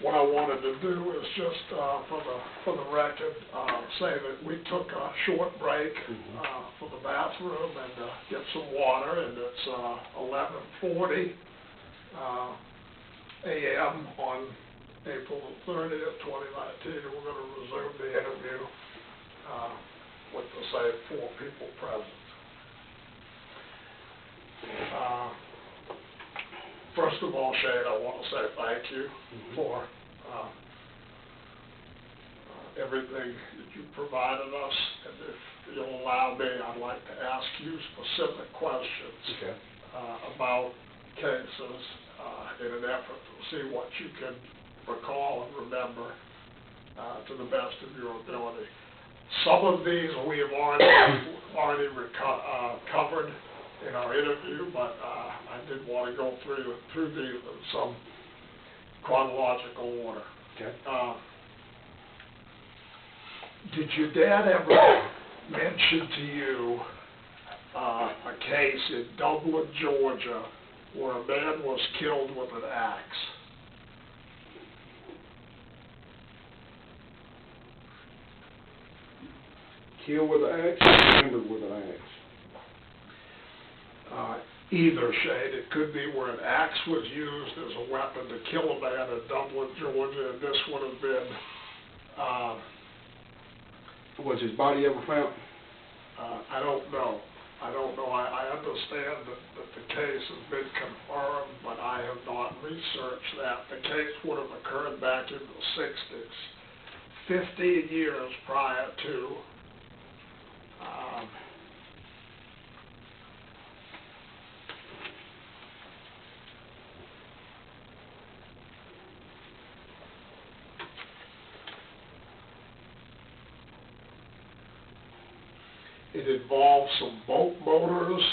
What I wanted to do is just, for the record, say that we took a short break for the bathroom and get some water, and it's 11:40 a.m. on April 30th, 2019. We're going to resume the interview with the same 4 people present. First of all, Shane, I want to say thank you for everything that you provided us, and if you'll allow me, I'd like to ask you specific questions about cases in an effort to see what you can recall and remember to the best of your ability. Some of these we have already covered in our interview, but I did want to go through these in some chronological order. Okay. Did your dad ever mention to you a case in Dublin, Georgia, where a man was killed with an axe? Killed with an axe or remembered with an axe? Either, Shane. It could be where an axe was used as a weapon to kill a man in Dublin, Georgia, and this would have been... Was his body ever found? I don't know. I understand that the case has been confirmed, but I have not researched that. The case would have occurred back in the 60s, 15 years prior to... It involves some boat motors.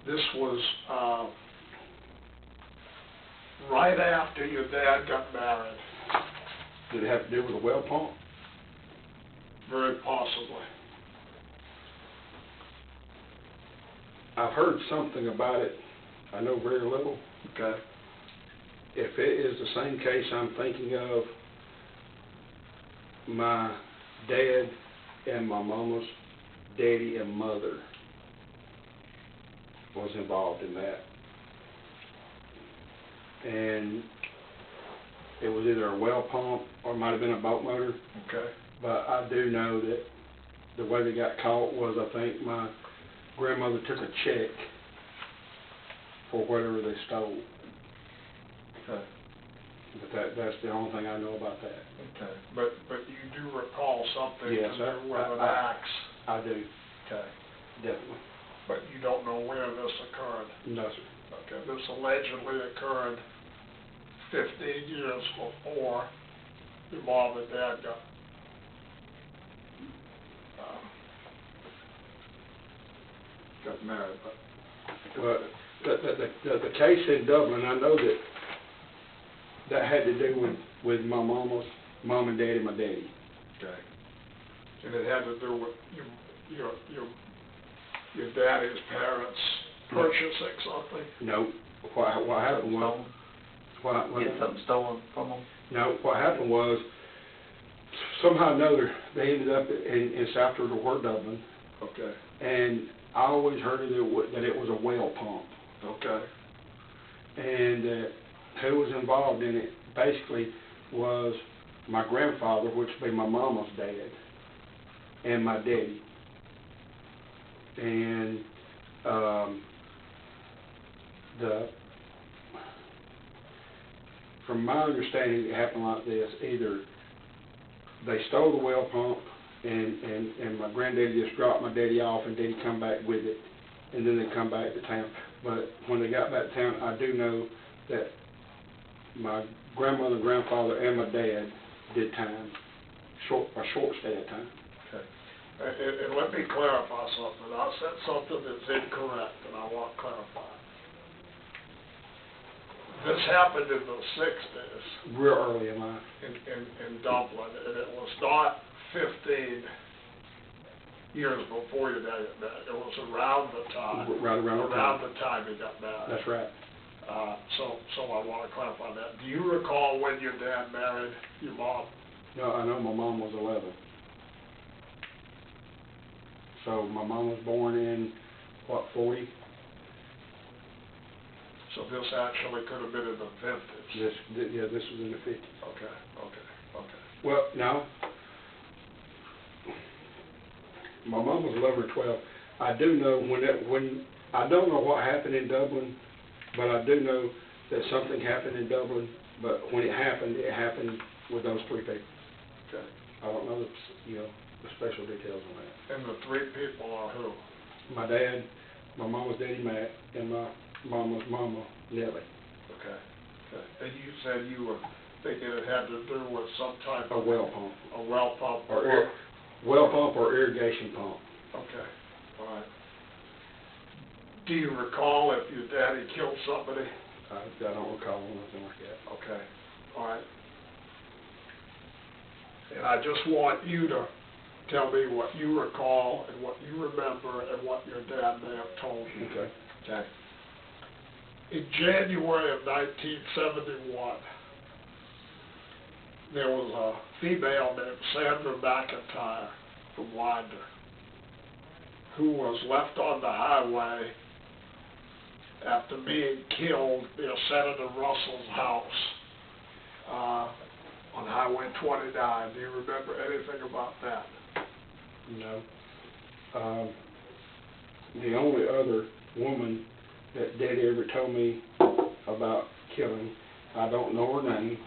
This was right after your dad got married. Did it have to do with a well pump? Very possibly. I've heard something about it. I know very little. Okay. If it is the same case I'm thinking of, my dad and my mama's daddy and mother was involved in that. And it was either a well pump or it might have been a boat motor. Okay. But I do know that the way they got caught was, I think my grandmother took a check for whatever they stole. Okay. But that's the only thing I know about that. Okay. But you do recall something Yes, to do with an axe? I do. Okay. Definitely. But you don't know where this occurred? No, sir. Okay. This allegedly occurred 15 years before your mom and dad got married. But well, the case in Dublin, I know that had to do with my mom and daddy, my daddy. Okay. And it had to do with your daddy's parents purchasing something? No. What happened was... Get something stolen from them? No, what happened was, somehow or another, they ended up in South Dakota, Dublin. Okay. And I always heard that it was a well pump. Okay. And who was involved in it basically was my grandfather, which would be my mama's dad, and my daddy. And from my understanding, it happened like this: either they stole the well pump, and my granddaddy just dropped my daddy off, and daddy come back with it, and then they come back to town. But when they got back to town, I do know that my grandmother, grandfather, and my dad did time, a short stay of time. Okay. And let me clarify something. I said something that's incorrect, and I want to clarify. This happened in the sixties real early in life. in Dublin, and it was not 15 years before your dad got married. It was around the time. Right around the time. He got married. That's right. So I want to clarify that. Do you recall when your dad married your mom? No, I know my mom was 11. So my mom was born in, what, 40? So this actually could have been in the 50s. This was in the 50s. Okay. Well, no. My mom was 11 or 12. I do know when I don't know what happened in Dublin, but I do know that something happened in Dublin. But when it happened with those three people. Okay. I don't know the special details on that. And the three people are who? My dad, my mama's daddy Matt, and my mama's mama Nellie. Okay. And you said you were thinking it had to do with some type A of well pump. A well pump. Well pump or irrigation pump. Okay. All right. Do you recall if your daddy killed somebody? I don't recall anything like that. Okay. All right. And I just want you to tell me what you recall and what you remember and what your dad may have told you. Okay. In January of 1971, there was a female named Sandra McIntyre from Winder who was left on the highway after being killed near Senator Russell's house on Highway 29. Do you remember anything about that? No. The only other woman that Daddy ever told me about killing, I don't know her name.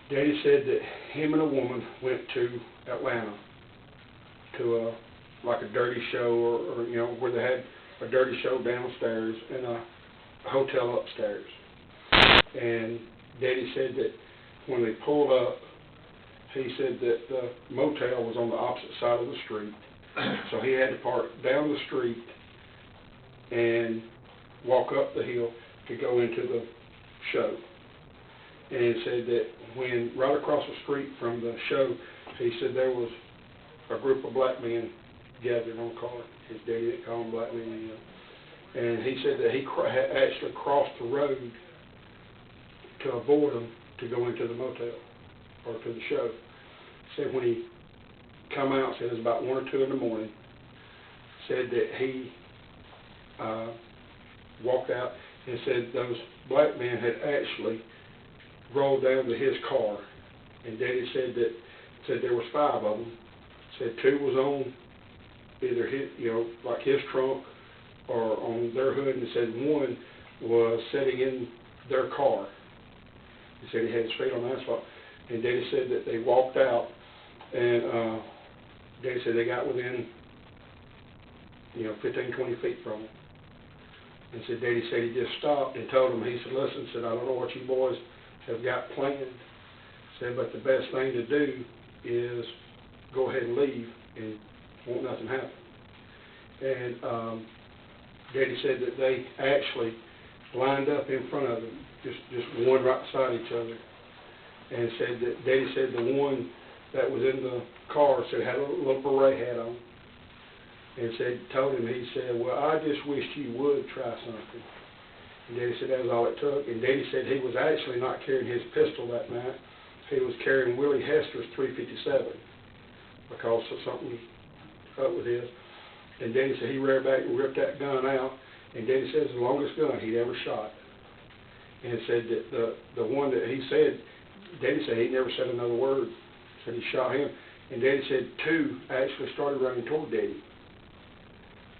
Daddy said that him and a woman went to Atlanta to like a dirty show or where they had a dirty show downstairs and a hotel upstairs. And Daddy said that when they pulled up, he said that the motel was on the opposite side of the street. So he had to park down the street and walk up the hill to go into the show. And he said that when right across the street from the show, he said there was a group of black men gathered on a car. His daddy didn't call them black men, And he said that he actually crossed the road to avoid them to go into the motel or to the show. Said when he come out, said it was about 1 or 2 in the morning, said that he walked out and said those black men had actually rolled down to his car. And Daddy said there was 5 of them. Said 2 was on either his, like his trunk or on their hood, and said 1 was sitting in their car. He said he had his feet on the asphalt. And Daddy said that they walked out, and Daddy said they got within, 15, 20 feet from him. And said Daddy said he just stopped and told him, he said, listen, said, I don't know what you boys have got planned. Said, but the best thing to do is go ahead and leave and won't nothing happen. And Daddy said that they actually lined up in front of him, just one right beside each other. And said that Daddy said the one that was in the car said had a little beret hat on. And told him, he said, well, I just wished you would try something. And Daddy said that was all it took. And Daddy said he was actually not carrying his pistol that night. He was carrying Willie Hester's .357 because of something up with his. And Daddy said he reared back and ripped that gun out. And Daddy said it's the longest gun he'd ever shot. And said that the one that he said, Daddy said he never said another word. Said he shot him. And Daddy said 2 actually started running toward Daddy.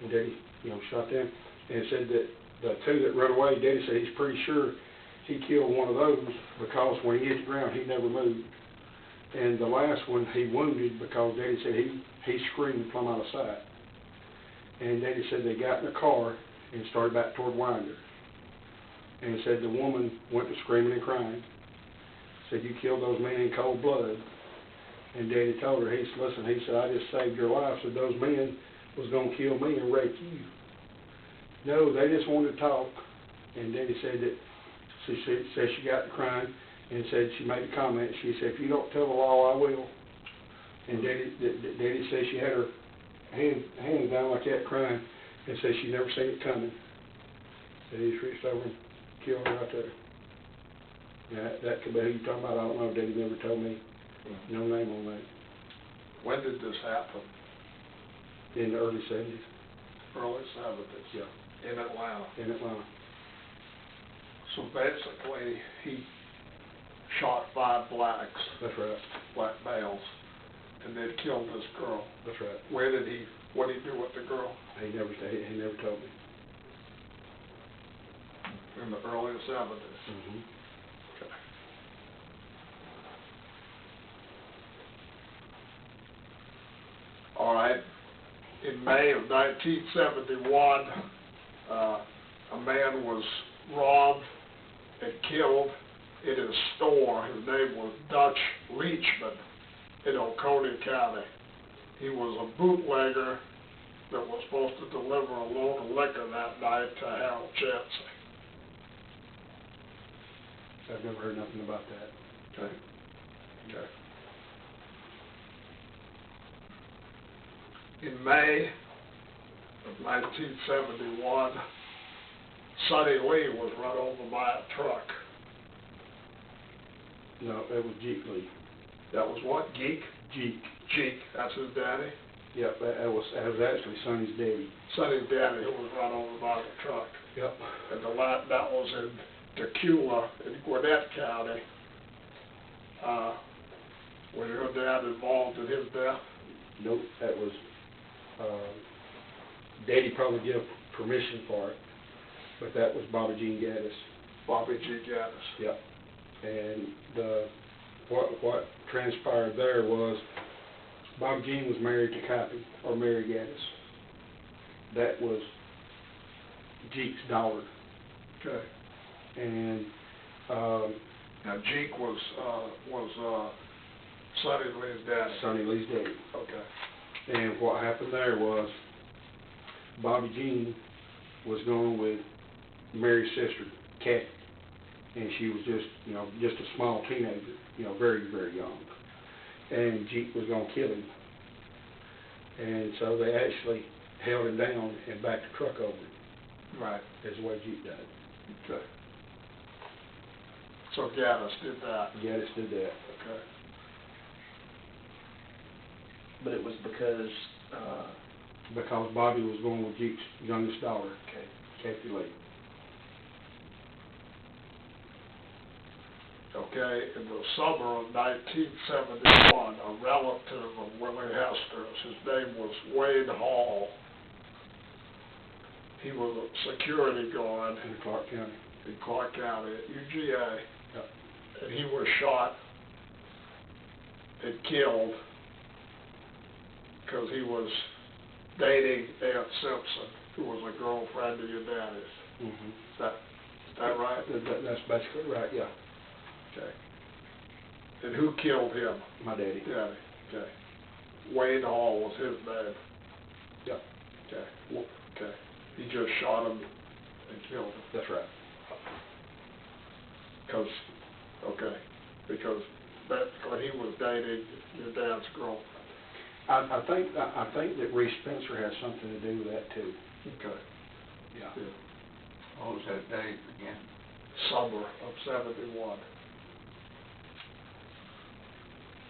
And Daddy, shot them. And said that the 2 that run away, Daddy said he's pretty sure he killed one of those because when he hit the ground, he never moved. And the last one he wounded because Daddy said he screamed plumb out of sight. And Daddy said they got in the car and started back toward Winder. And said the woman went to screaming and crying. Said, you killed those men in cold blood. And Daddy told her, he said, listen, he said, I just saved your life. Said those men was going to kill me and rape you. No, they just wanted to talk. And Daddy said that, said she got to crying and said she made a comment. She said, if you don't tell the law, I will. And Daddy said she had her hand down like that crying and said she never seen it coming. Said he just reached over and killed her right there. Now, that could be who you're talking about. I don't know. Daddy never told me. No name on that. When did this happen? In the early 70s. Early 70s? Yeah. In Atlanta? In Atlanta. So basically, he shot 5 blacks. That's right. Black males. And then killed this girl. That's right. What did he do with the girl? He never told me. In the early 70s? Mm-hmm. Okay. All right. In May of 1971, a man was robbed and killed in his store. His name was Dutch Leachman in Oconee County. He was a bootlegger that was supposed to deliver a load of liquor that night to Harold Chansey. I've never heard nothing about that. Okay. Okay. In May of 1971, Sonny Lee was run over by a truck. No, that was Jeek Lee. That was what? Geek? Jeek. Jeek. That's his daddy? Yep, that was actually Sonny's daddy. Sonny's daddy who was run over by the truck. Yep. And that was in Tequila in Gwinnett County. Was your dad involved in his death? Nope, that was, Daddy probably gave permission for it, but that was Bobby Jean Gaddis. Bobby G. Gaddis. Yep. And what transpired there was Bobby Jean was married to Capt, or Mary Gaddis. That was Jeek's daughter. Okay. And now Jeek was Sonny Lee's daddy. Sonny Lee's daddy. Okay. And what happened there was Bobby Jean was going with Mary's sister, Capt, and she was just a small teenager, very, very young. And Jeek was going to kill him. And so they actually held him down and backed the truck over him. Right. That's the way Jeek died. Okay. So Gaddis did that. Gaddis did that. Okay. But it was because, Because Bobby was going with Jeek's youngest daughter, Capt Lee. Okay, in the summer of 1971, a relative of Willie Hester's, his name was Wade Hall. He was a security guard In Clark County. in Clark County at UGA, Yep. and he was shot and killed because he was dating Aunt Simpson, who was a girlfriend of your daddy's. Mm-hmm. Is that right? That's basically right, yeah. Okay. And who killed him? My daddy. Daddy. Okay. Wade Hall was his name. Yep. Okay. Okay. He just shot him and killed him. That's right. Because basically he was dating your dad's girlfriend. I think that Reese Spencer has something to do with that too. Okay. Yeah. what was that date again? Summer of 71.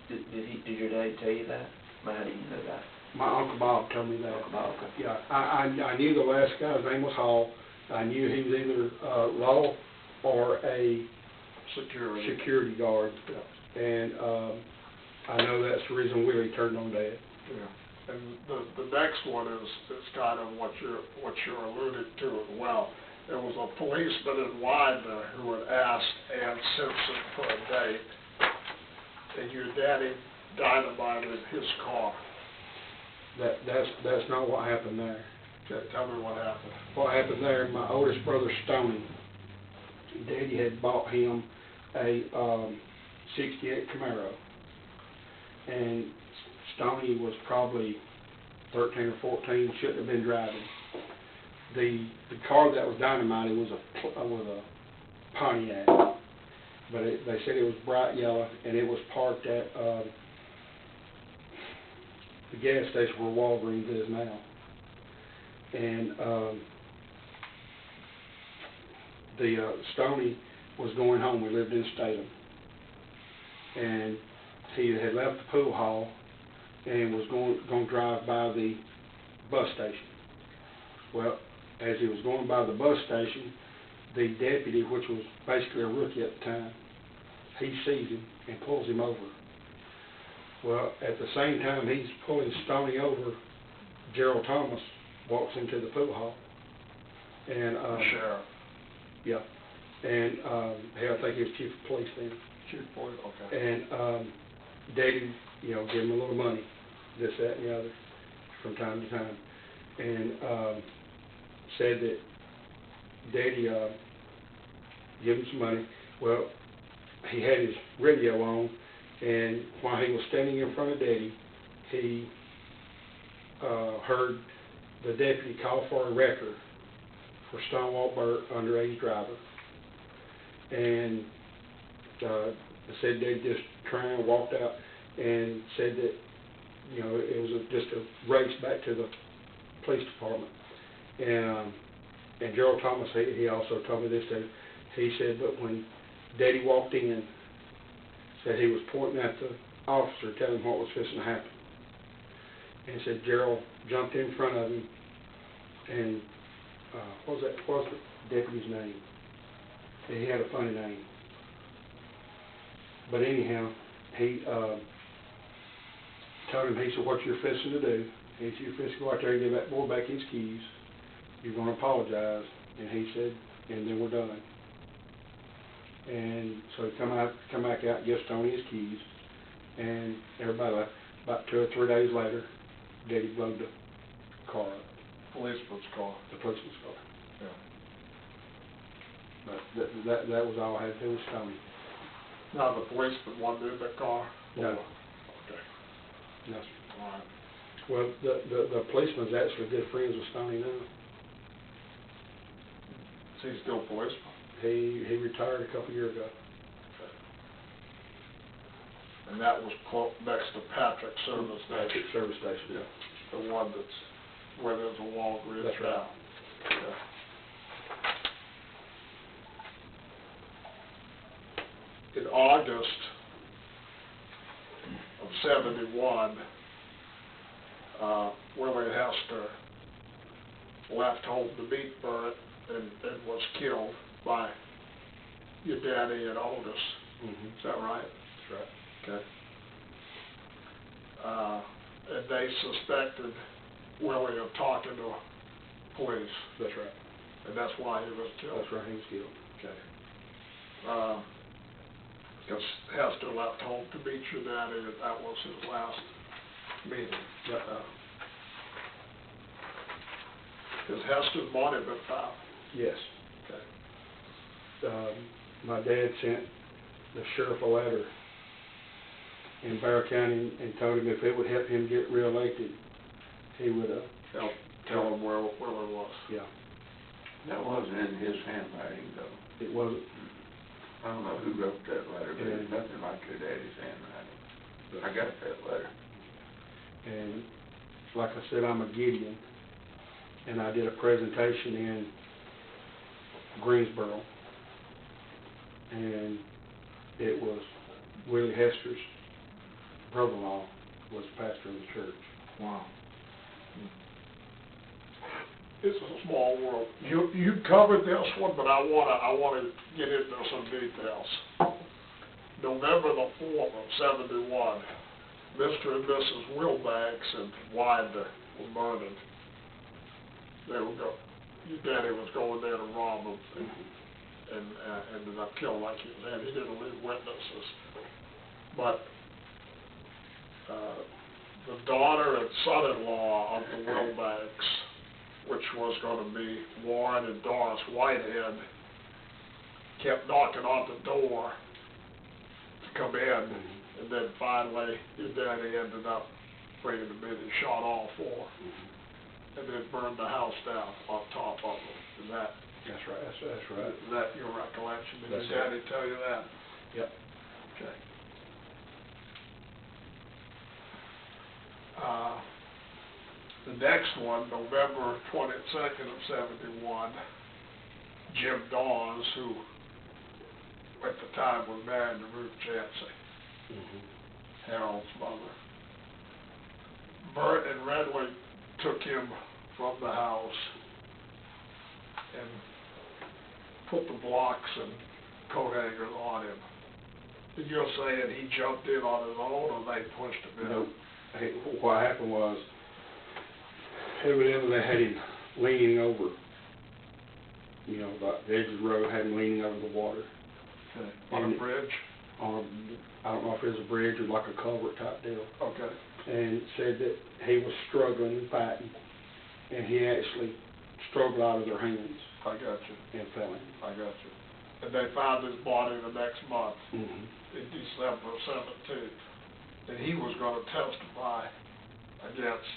Did your dad tell you that? How do you know that? My Uncle Bob told me that. Uncle Bob, okay. Yeah, I knew the last guy's name was Hall. I knew he was either law or a security guard. Yeah. And I know that's the reason Willie turned on Dad. Yeah. And the next one is kind of what you're alluding to as well. There was a policeman in Widener who had asked Ann Simpson for a date, and your daddy dynamited his car. That's not what happened there. Okay, tell me what happened. What happened there, my oldest brother Stoney, Daddy had bought him a 68 Camaro. And Stoney was probably 13 or 14, shouldn't have been driving. The car that was dynamited was a Pontiac, but they said it was bright yellow, and it was parked at the gas station where Walgreens is now. And Stoney was going home. We lived in Statham, and he had left the pool hall and was going to drive by the bus station. Well, as he was going by the bus station, the deputy, which was basically a rookie at the time, he sees him and pulls him over. Well, at the same time he's pulling Stoney over, Gerald Thomas walks into the pool hall. And Sheriff. Yeah. And I think he was chief of police then. Chief of police, okay. And Daddy, you know, gave him a little money, this, that, and the other, from time to time. And said that Daddy gave him some money. Well, he had his radio on, and while he was standing in front of Daddy, he heard the deputy call for a wrecker for Stonewall Birt, underage driver. And said they just turned and walked out and said that, you know, it was just a race back to the police department. And Gerald Thomas, he also told me this, that he said, but when Daddy walked in, said he was pointing at the officer, telling him what was fixing to happen. And said Gerald jumped in front of him, and what was the deputy's name? He had a funny name. But anyhow, he told him, he said, what you're fixing to do, he said, you're fixing to go out there and give that boy back his keys. You're going to apologize. And he said, and then we're done. And so he come back out and give Stoney his keys. And everybody left. About 2 or 3 days later, Daddy blowed the car up. Policeman's car. The policeman's car. Yeah. But that was all I had to do with Stoney. Now the policeman wanted in the car? No. Okay. No, sir. All right. Well, the policeman's actually good friends with Stoney now. Is he still a policeman? He retired a couple years ago. Okay. And that was next to Patrick Service Station? Patrick Service Station, yeah. The one that's where there's a Walgreens That's right. now? Yeah. In August of '71, Willie Hester left home to meet Birt and was killed by your daddy and Otis. Mm-hmm. Is that right? That's right. Okay. And they suspected Willie of talking to police. That's right. And that's why he was killed. That's right, he was killed. Okay. Because Hester left home to meet your daddy, and that was his last meeting. Yep. Has Hester's body been found? Yes. Okay. My dad sent the sheriff a letter in Bear County and told him if it would help him get reelected, he would Help tell him where it was. Yeah. That wasn't in his handwriting, though. It wasn't. I don't know who wrote that letter, but it's nothing like your daddy's handwriting. I got that letter. And like I said, I'm a Gideon, and I did a presentation in Greensboro, and it was Willie Hester's brother-in-law was the pastor of the church. Wow. It's a small world. You covered this one, but I wanna get into some details. November the 4th of '71, Mr. and Mrs. Wilbanks and Winder were murdered. Your daddy was going there to rob them and ended up killed like he said. He didn't leave witnesses. But the daughter and son-in-law of the Wilbanks, which was going to be Warren and Doris Whitehead, kept knocking on the door to come in, and then finally your daddy ended up bringing them in and shot all four. and then burned the house down on top of them. Is that? That's right, that's right. Is that your recollection? Did That's your daddy tell you that? Yep. Okay. The next one, November 22nd of '71, Jim Dawes, who at the time was married to Ruth Jancy, Harold's mother. Birt and Redway took him from the house and put the blocks and coat hangers on him. And you're saying he jumped in on his own, or they pushed him in? No, hey, what happened was, evidently they had him leaning over, you know, the edge of the road, had him leaning over the water. Okay. On a bridge? I don't know if it was a bridge or like a culvert type deal. Okay. And said that he was struggling and fighting, and he actually struggled out of their hands. I got you. And fell in. I got you. And they found his body the next month, In in December 17th. And he was going to testify against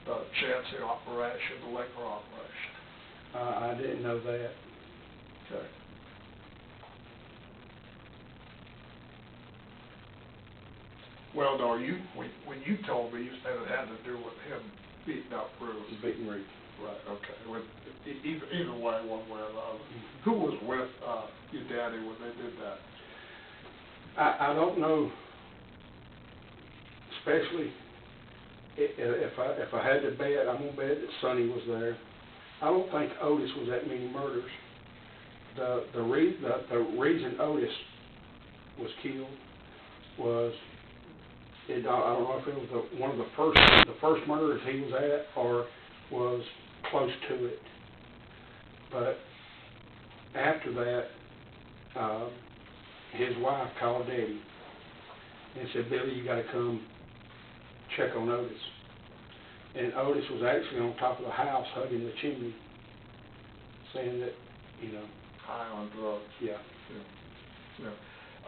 the Chancey operation, the liquor operation. I didn't know that. Okay. Well, no, when you told me, you said it had to do with him beating up Bruce. Beating Reed. Right, okay. Either way, one way or the other. Who was with your daddy when they did that? I don't know, especially if I had to bet, I'm gonna bet that Sonny was there. I don't think Otis was that many murders. The reason Otis was killed was, I don't know if it was one of the first murders he was at or was close to it. But after that, his wife called Daddy and said, "Billy, you got to come check on Otis." And Otis was actually on top of the house hugging the chimney, saying that, you know. High on drugs. Yeah.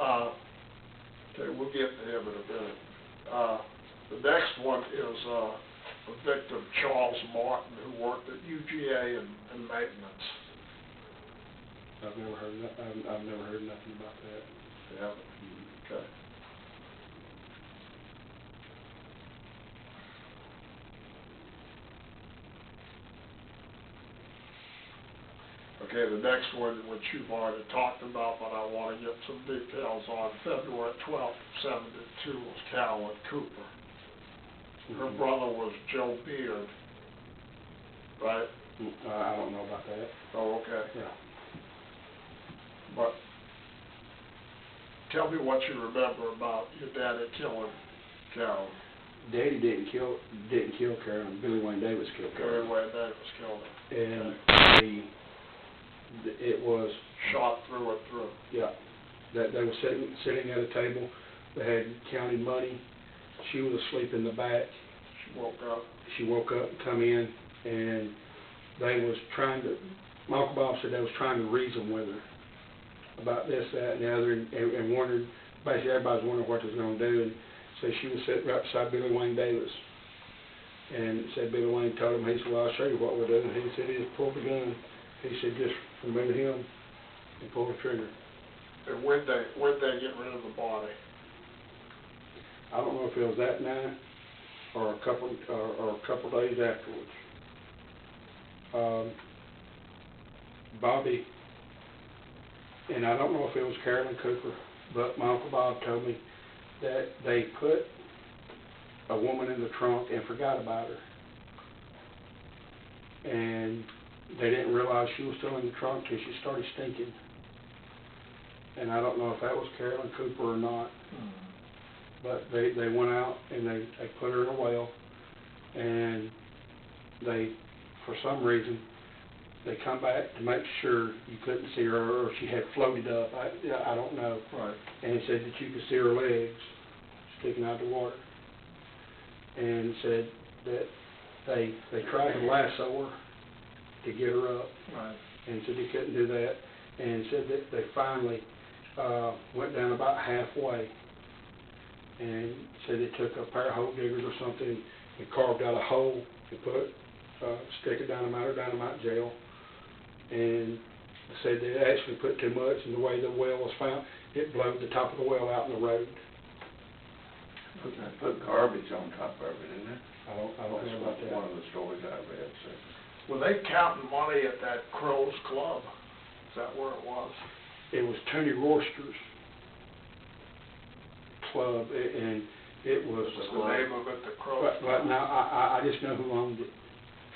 Okay, we'll get to him in a minute. The next one is a victim, Charles Martin, who worked at UGA and maintenance. I've never heard nothing about that. Yeah. Okay. Okay, the next one, which you've already talked about, but I want to get some details on, February 12th, '72, was Carolyn Cooper. Her brother was Joe Beard, right? I don't know about that. Oh, okay. Yeah. But tell me what you remember about your daddy killing Carolyn. Daddy didn't kill Carolyn. Billy Wayne Davis killed Carolyn. Billy Wayne Davis killed her. And okay. It was shot through and through. Yeah. That they were sitting at a table. They had counted money. She was asleep in the back. She woke up and come in, and they was trying to. My Uncle Bob said they was trying to reason with her about this, that, and the other, and wondered. Basically, everybody's wondering what they was going to do. And so she was sitting right beside Billy Wayne Davis, and said Billy Wayne told him. He said, "Well, I'll show you what we'll do." And he said, "He just pulled the gun." He said, "Just remember him and pull the trigger." And when they get rid of the body? I don't know if it was that night or a couple days afterwards. Bobby, and I don't know if it was Carolyn Cooper, but my Uncle Bob told me that they put a woman in the trunk and forgot about her. And they didn't realize she was still in the trunk till she started stinking. And I don't know if that was Carolyn Cooper or not. But they went out and they put her in a well, and they, for some reason, they come back to make sure you couldn't see her, or she had floated up. I don't know. Right. And it said that you could see her legs sticking out of the water. And said that they tried to lasso her to get her up. Right. And said they couldn't do that. And said that they finally went down about halfway. And said they took a pair of hole diggers or something and carved out a hole and put stick of dynamite or dynamite gel, and said they actually put too much, and the way the well was found, it blew the top of the well out in the road. Put garbage on top of it, didn't it? I don't know about that. One of the stories I read, so. Were they counting money at that Crow's Club? Is that where it was? It was Tony Royster's club, and it was. What's the name of it, the Crow's Club? But now, I just know who owned it.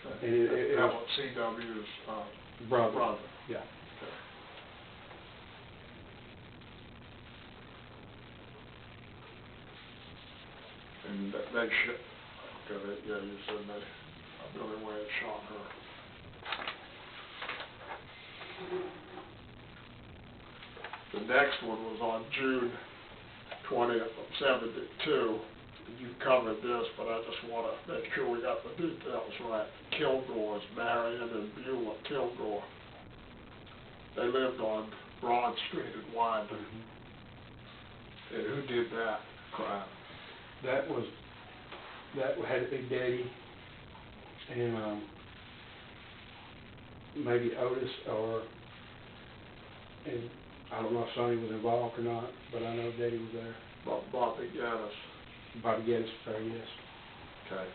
Okay. And it That was was C.W.'s brother. Yeah. Okay. And they shit, okay, yeah, you said they, Billy Wade shot her. The next one was on June 20th of '72. You covered this, but I just want to make sure we got the details right. Kilgore's, Marion and Beulah Kilgore. They lived on Broad Street in Wyndham. Mm-hmm. And who did that crime? That had to be Daddy and maybe Otis, and I don't know if Sonny was involved or not, but I know Daddy was there. Bobby Gaddis. Bobby Gaddis was there, yes. Okay.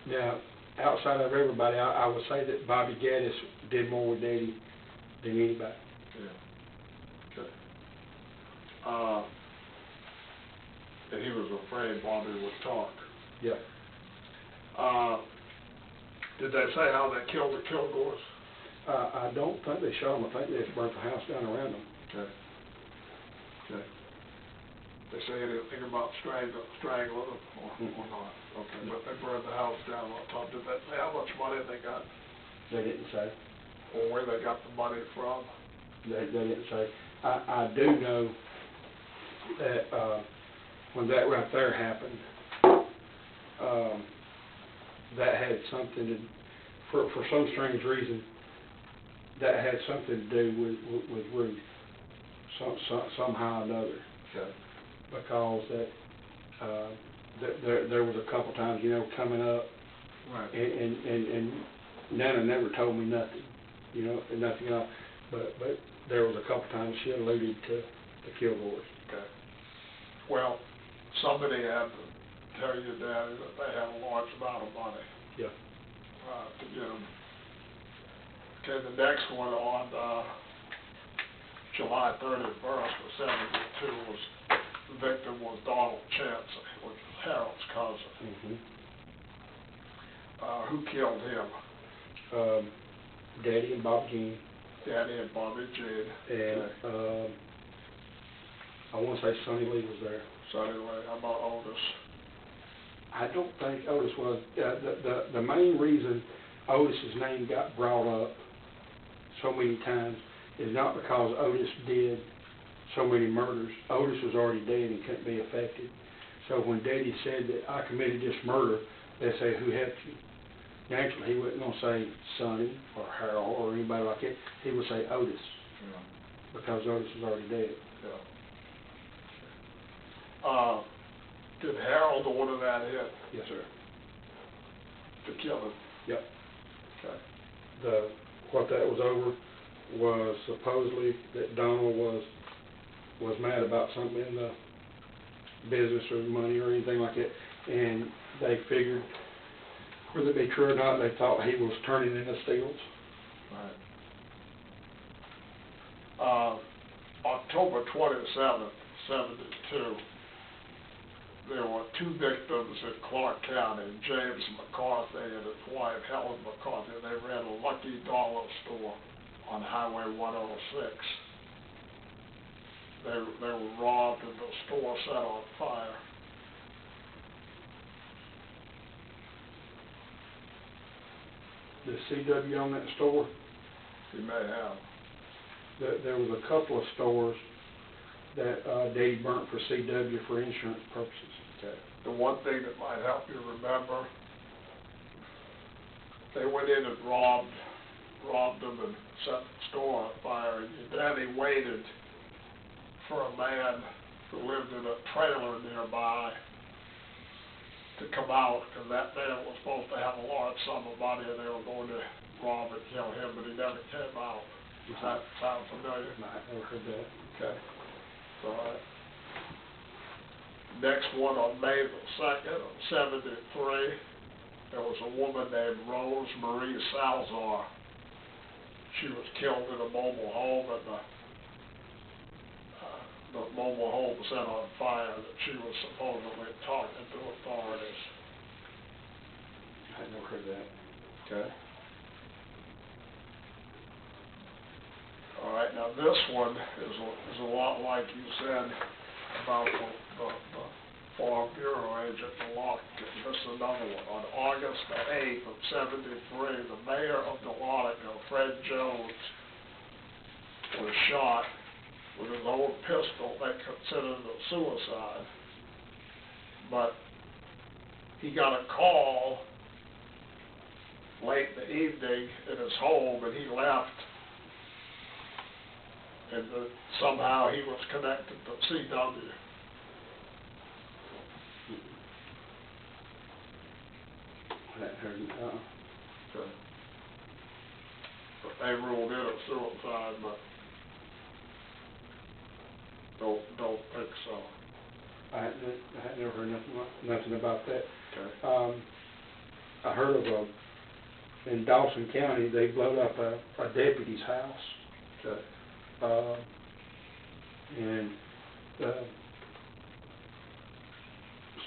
Now, outside of everybody, I would say that Bobby Gaddis did more with Daddy than anybody. Yeah. Okay. And he was afraid Bobby would talk. Yeah. Did they say how they killed the Kilgores? I don't think they shot him. I think they just burnt the house down around him. Okay. Okay. They say anything about strangling them or not? Okay, but they burned the house down on top. Did they say how much money they got? They didn't say. Or where they got the money from? They didn't say. I do know that when that right there happened, that had something to, for some strange reason, that had something to do with Ruth, somehow or another. Okay. Because there was a couple times, coming up, Right. and Nana never told me nothing, nothing else. But there was a couple times she alluded to the Kilgores. Okay. Well, somebody had to tell your daddy that they had a large amount of money. Yeah. To get them. Okay, the next one on July 31st of '72 was, the victim was Donald Chancey, which was Harold's cousin. Mm-hmm. Who killed him? Daddy and Bob Jean. Daddy and Bobby Jean. And I want to say Sonny Lee was there. Sonny Lee. How about Otis? I don't think Otis was. The main reason Otis's name got brought up so many times is not because Otis did so many murders. Otis was already dead and couldn't be affected. So when Daddy said that I committed this murder, they say, who helped you? Naturally, he wasn't going to say Sonny or Harold or anybody like that. He would say Otis, because Otis was already dead. Yeah. Did Harold order that hit? Yes, sir. To kill him? Yep. Okay. What that was over was supposedly that Donald was mad about something in the business or money or anything like that, and they figured, whether it be true or not, they thought he was turning in the steels. Right. October 27th, '72, there were two victims in Clark County, James McCarthy and his wife, Helen McCarthy. They ran a Lucky Dollar store on Highway 106. They were robbed and the store set on fire. The CW on that store? You may have. There was a couple of stores that Daddy burnt for CW for insurance purposes. Okay. The one thing that might help you remember, they went in and robbed them and set the store on fire, and your daddy waited for a man who lived in a trailer nearby to come out, because that man was supposed to have a large sum of money, and they were going to rob and kill him, but he never came out. Does that sound familiar? No, I never heard that. Okay. All right. Next one, on May the 2nd of '73, there was a woman named Rose Marie Salzar. She was killed in a mobile home, and the mobile home was set on fire that she was supposedly talking to authorities. I never heard that. Okay. All right, now this one is a lot like you said about the Farm Bureau agent, the lock. This is another one. On August the 8th of '73, the mayor of Watauga, Fred Jones, was shot with his own pistol. They considered it suicide. But he got a call late in the evening in his home, and he left. And somehow he was connected to CW. I hadn't heard it. Okay. But they ruled it a suicide, but don't think so. I had never heard nothing about that. Okay. I heard of in Dawson County, they blowed up a deputy's house. Okay. And the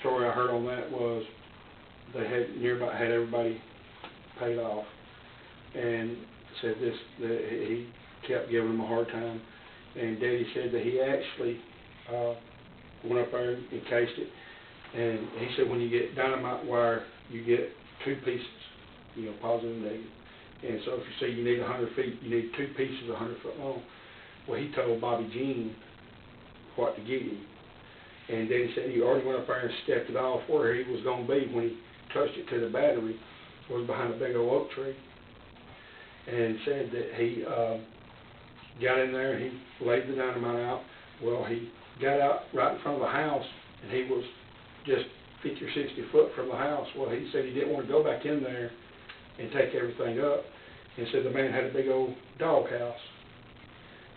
story I heard on that was they had everybody paid off, and said that he kept giving them a hard time, and Daddy said that he actually went up there and encased it, and he said when you get dynamite wire, you get two pieces, positive and negative, and so if you say you need 100 feet, you need two pieces 100 foot long. Well, he told Bobby Jean what to get him, and Daddy said he already went up there and stepped it off where he was going to be when he touched it to the battery, was behind a big old oak tree, and said that he got in there and he laid the dynamite out. Well, he got out right in front of the house, and he was just 50 or 60 foot from the house. Well, he said he didn't want to go back in there and take everything up, and said the man had a big old dog house.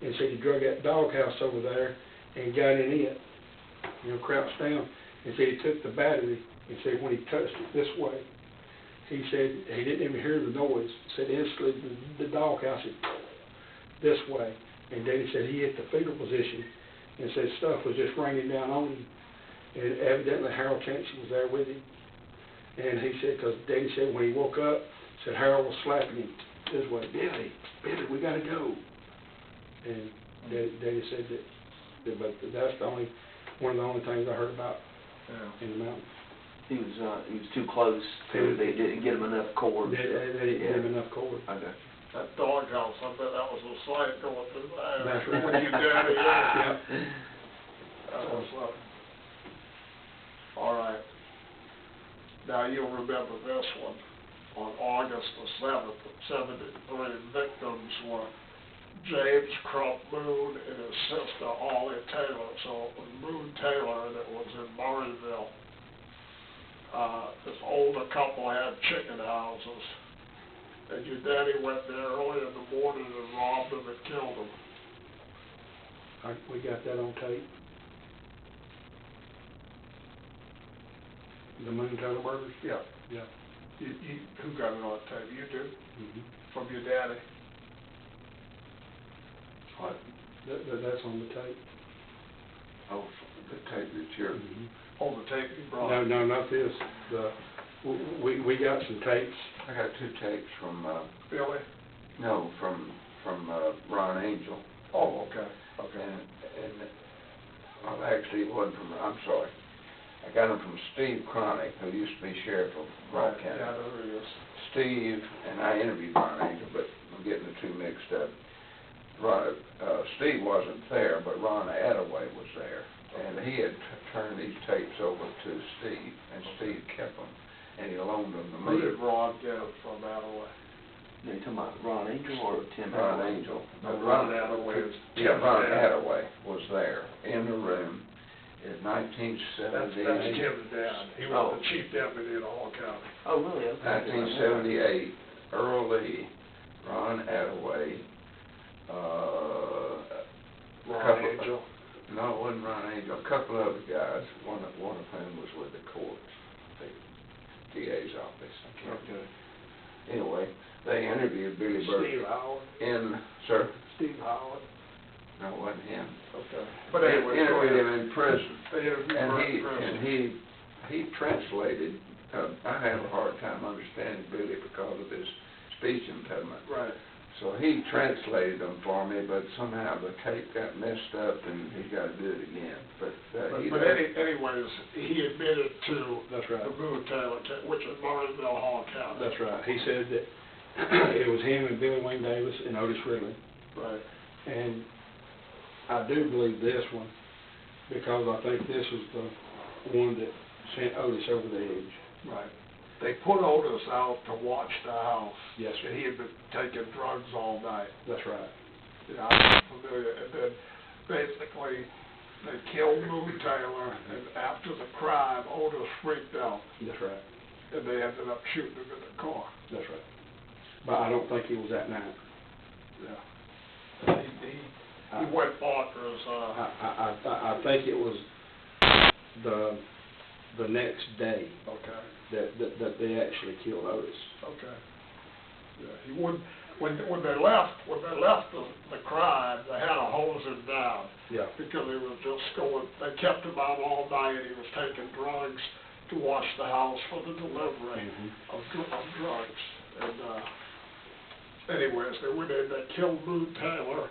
And said he drug that doghouse over there and got in it, crouched down, and said he took the battery, and said when he touched it this way, he said he didn't even hear the noise. Said instantly the doghouse had this way, and then he said he hit the fetal position, and said stuff was just raining down on him, and evidently Harold Chancey was there with him, and he said, because Daddy said when he woke up, said Harold was slapping him this way, Billy, we got to go. And Daddy said that, but that's one of the only things I heard about in the mountains. He was too close. They didn't get him enough cord. They didn't get him enough cord. Okay. That doghouse, I bet that was a sight going through there. That's right. When you daddy is. Yep. That was all right. Now you'll remember this one. On August the 7th of '73, victims were James Crump Boone and his sister Ollie Taylor. So it was Boone Taylor, and it was in Murrayville. This older couple had chicken houses, and your daddy went there early in the morning and robbed them and killed them. We got that on tape. The Moon Taylor murders? Yeah. Yeah. Who got it on tape? You do? Mm-hmm. From your daddy? What? That's on the tape. Oh, the tape that's here. Mm-hmm. Oh, the tape you brought? No, not this. We got some tapes. I got two tapes from, Billy? no, from Ron Angel. Oh, okay. And well, actually it wasn't from, I'm sorry. I got them from Steve Cronick, who used to be sheriff of Brown County. Yeah, I know who he is. Steve, and I interviewed Ron Angel, but I'm getting the two mixed up. Steve wasn't there, but Ron Attaway was there. And he had turned these tapes over to Steve, and Steve kept them, and he loaned them to Who me. did Ron get it from Attaway? Are you talking about Ron Angel or Tim? Ron Angel. No, Ron Attaway is Yeah, Ron Attaway was there in the room. 1970. That's Jim's dad. He was the chief deputy in Hall County. Oh, really? Okay. 1978, Earl Lee, Ron Attaway, Ron Angel. No, it wasn't Ron Angel, a couple other guys, one of whom was with the courts, the DA's office. I can't do it. Anyway, they interviewed Billy Birt. Steve Howard. Sir? Steve Howard. No, it wasn't him. Okay. But But they anyway, interviewed him in prison. They interviewed Birt in prison. And he translated, I have a hard time understanding Billy because of his speech impediment. Right. So he translated them for me, but somehow the tape got messed up and he's got to do it again. But anyways, he admitted to That's right. the Boone Taylor case, which is Murrayville, Hall County. That's right. He said that it was him and Billy Wayne Davis and Otis Ridley. Right. And I do believe this one because I think this is the one that sent Otis over the edge. Right. They put Otis out to watch the house. Yes, sir. And he had been taking drugs all night. That's right. Yeah, I'm familiar. And then basically they killed Boone Taylor, and after the crime, Otis freaked out. That's right. And they ended up shooting him in the car. That's right. But I don't think it was that night. Yeah. He went bonkers. I think it was the next day. Okay. That they actually killed Otis. Okay. Yeah, he wouldn't. When they left the crime, they had to hose him down. Yeah. Because he was just going. They kept him out all night. He was taking drugs to wash the house for the delivery of drugs. And anyways, they went in. They killed Boone Taylor,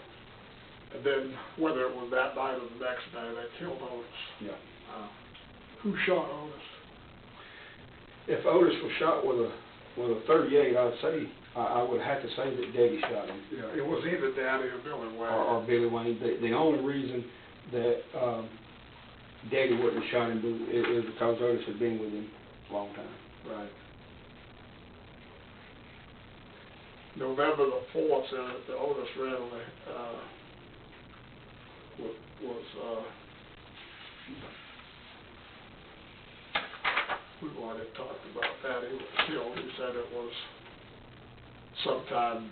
and then whether it was that night or the next day, they killed Otis. Yeah. Who shot Otis? If Otis was shot with a .38, I'd say I would have to say that Daddy shot him. Yeah, it was either Daddy or Billy Wayne. Or Billy Wayne. The only reason that Daddy wouldn't have shot him is because Otis had been with him a long time. Right. November the 4th, the Otis Ridley was we've already talked about that. He was killed. He said it was sometime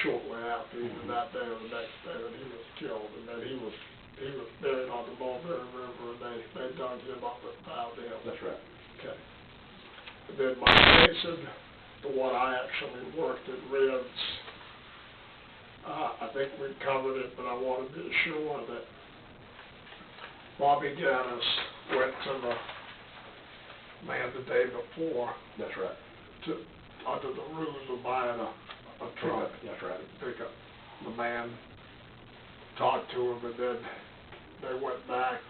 shortly after, either that day or the next day, that he was killed. And then he was buried on the Mulberry River, and they dug him up and found him. That's right. Okay. And then Mike Mason, the one I actually worked in Reds, I think we covered it, but I want to be sure that Bobby Gannis went to the man the day before. That's right. Under the ruse of buying a truck. That's right. Pick up the man, talked to him, and then they went back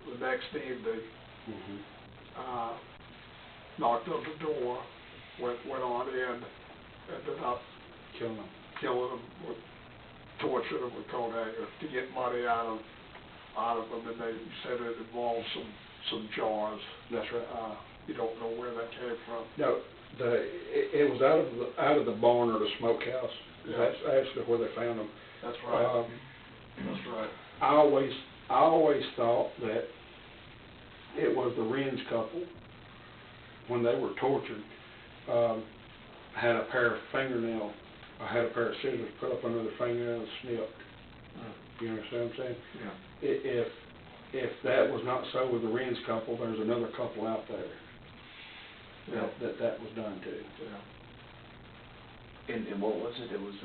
the next evening, knocked on the door, went on in, ended up killing him, torturing him with coat hangers to get money out of him, and they said it involved some jars. That's right. You don't know where that came from. No, it was out of the barn or the smokehouse. Yeah. That's actually where they found them. That's right. That's right. I always thought that it was the Renz couple, when they were tortured, had a pair of scissors put up under their fingernail and snipped. You understand what I'm saying? Yeah. If that was not so with the Renz couple, there's another couple out there that was done to. Yeah. And what was it? It was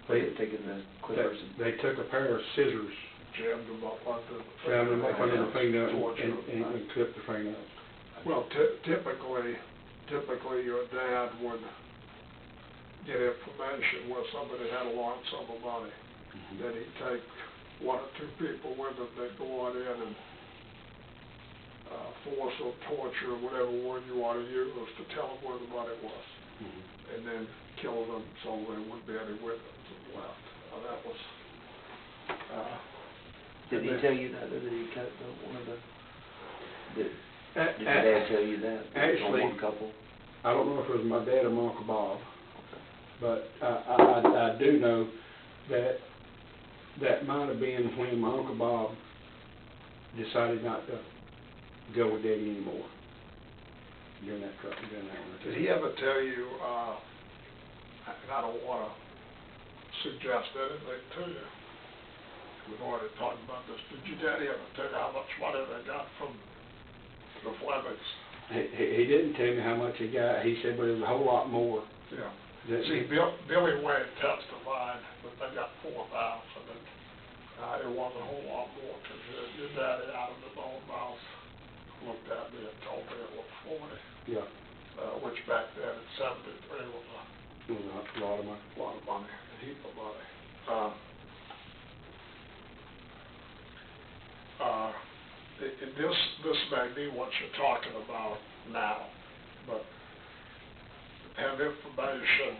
they had taken the clippers. They took a pair of scissors, Jammed them up under the fingernail and clipped the fingernails. Well, typically your dad would get information where somebody had a large sum of money. Then he'd take one or two people with him. They'd go on in and force or torture, whatever word you want to use, to tell them where the money was, and then kill them so there wouldn't be any witnesses left. That was. Did he tell you that, or did he cut one of the? Did your dad tell you that? Actually, one couple. I don't know if it was my dad or my Uncle Bob, but I do know that might have been when my Uncle Bob decided not to go with Daddy anymore during that one. Did he ever tell you, and I don't want to suggest anything to you, we've already talked about this, did your daddy ever tell you how much money they got from the Flemings? He didn't tell me how much he got. He said, but it was a whole lot more. Yeah. That- See, Billy Wayne testified that they got 4,000, and it was a whole lot more, because your daddy out of his own mouth looked at me and told me it was 40. Yeah. Which back then in '73 was It was a lot of money. a lot of money, a heap of money. This may be what you're talking about now, but have information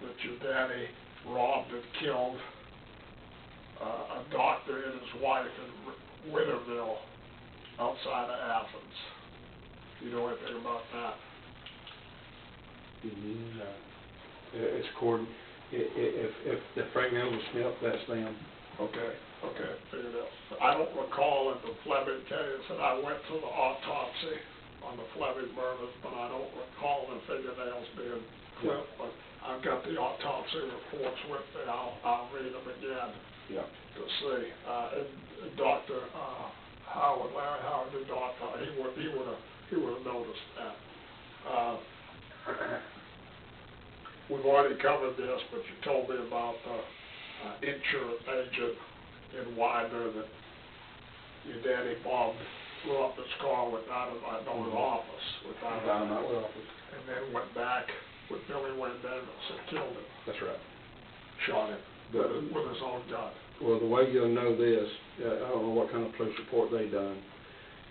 that your daddy robbed and killed a doctor and his wife in Winterville outside of Athens. You know anything about that? It's according, if the Frank Mills Smith, that's them. Okay, figured out. I don't recall in the Fleming case, and I went to the autopsy on the Fleming murders, but I don't recall the fingernails being clipped, but I've got the autopsy reports with me. I'll read them again. Yeah. To see. And Dr. Howard, Larry Howard, the doctor, he would have noticed that. We've already covered this, but you told me about the insurance agent in Widener that your daddy Bob blew up his car without him, his office, without him, office. and then went back with Billy Wayne Davis and killed him, That's right. shot him with his own gun. Well, the way you'll know this, I don't know what kind of police report they done,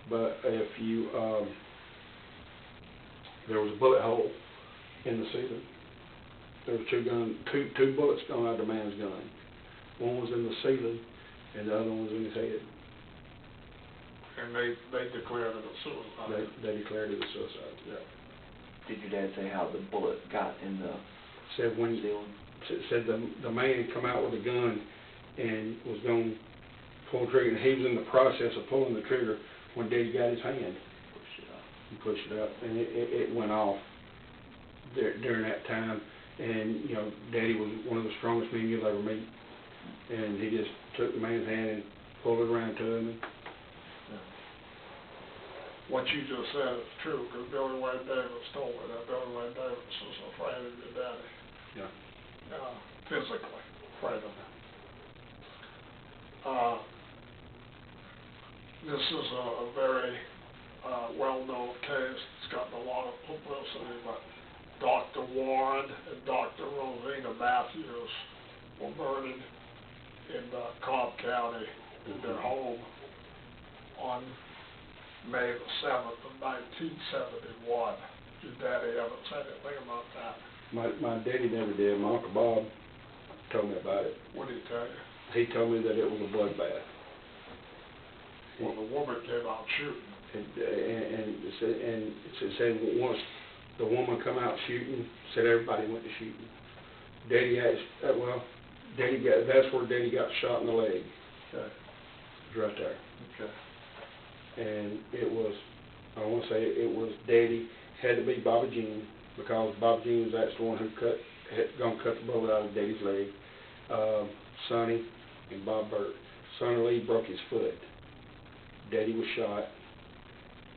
but if you, there was a bullet hole in the ceiling. There were two bullets gone out of the man's gun. One was in the ceiling, and the other one was in his head. And they declared it a suicide. They declared it a suicide. Yeah. Did your dad say how the bullet got in the Said when ceiling? said the man come out with a gun and was going to pull the trigger, and he was in the process of pulling the trigger when Daddy got his hand. Pushed it up. He pushed it up, and it went off during that time. And, you know, Daddy was one of the strongest men you'll ever meet. And he just took the man's hand and pulled it around to him. And What you just said is true, because Billy Wayne Davis told me that Billy Wayne Davis was afraid of your daddy. yeah. Physically afraid of him. This is a very well-known case. It's gotten a lot of publicity, but Dr. Warren and Dr. Rosina Matthews were murdered in Cobb County in their home on May the 7th of 1971. Your daddy ever said anything about that? My daddy never did. My Uncle Bob told me about it. What did he tell you? He told me that it was a bloodbath. Well, the woman came out shooting. And it said once the woman come out shooting, said everybody went to shooting. Daddy asked, that's where Daddy got shot in the leg. Okay. It was right there. Okay. And it was, I want to say it was Daddy, had to be Bobby Jean, because Bobby Jean was actually the one who had gonna cut the bullet out of Daddy's leg. Sonny and Bob Birt. Sonny Lee broke his foot. Daddy was shot,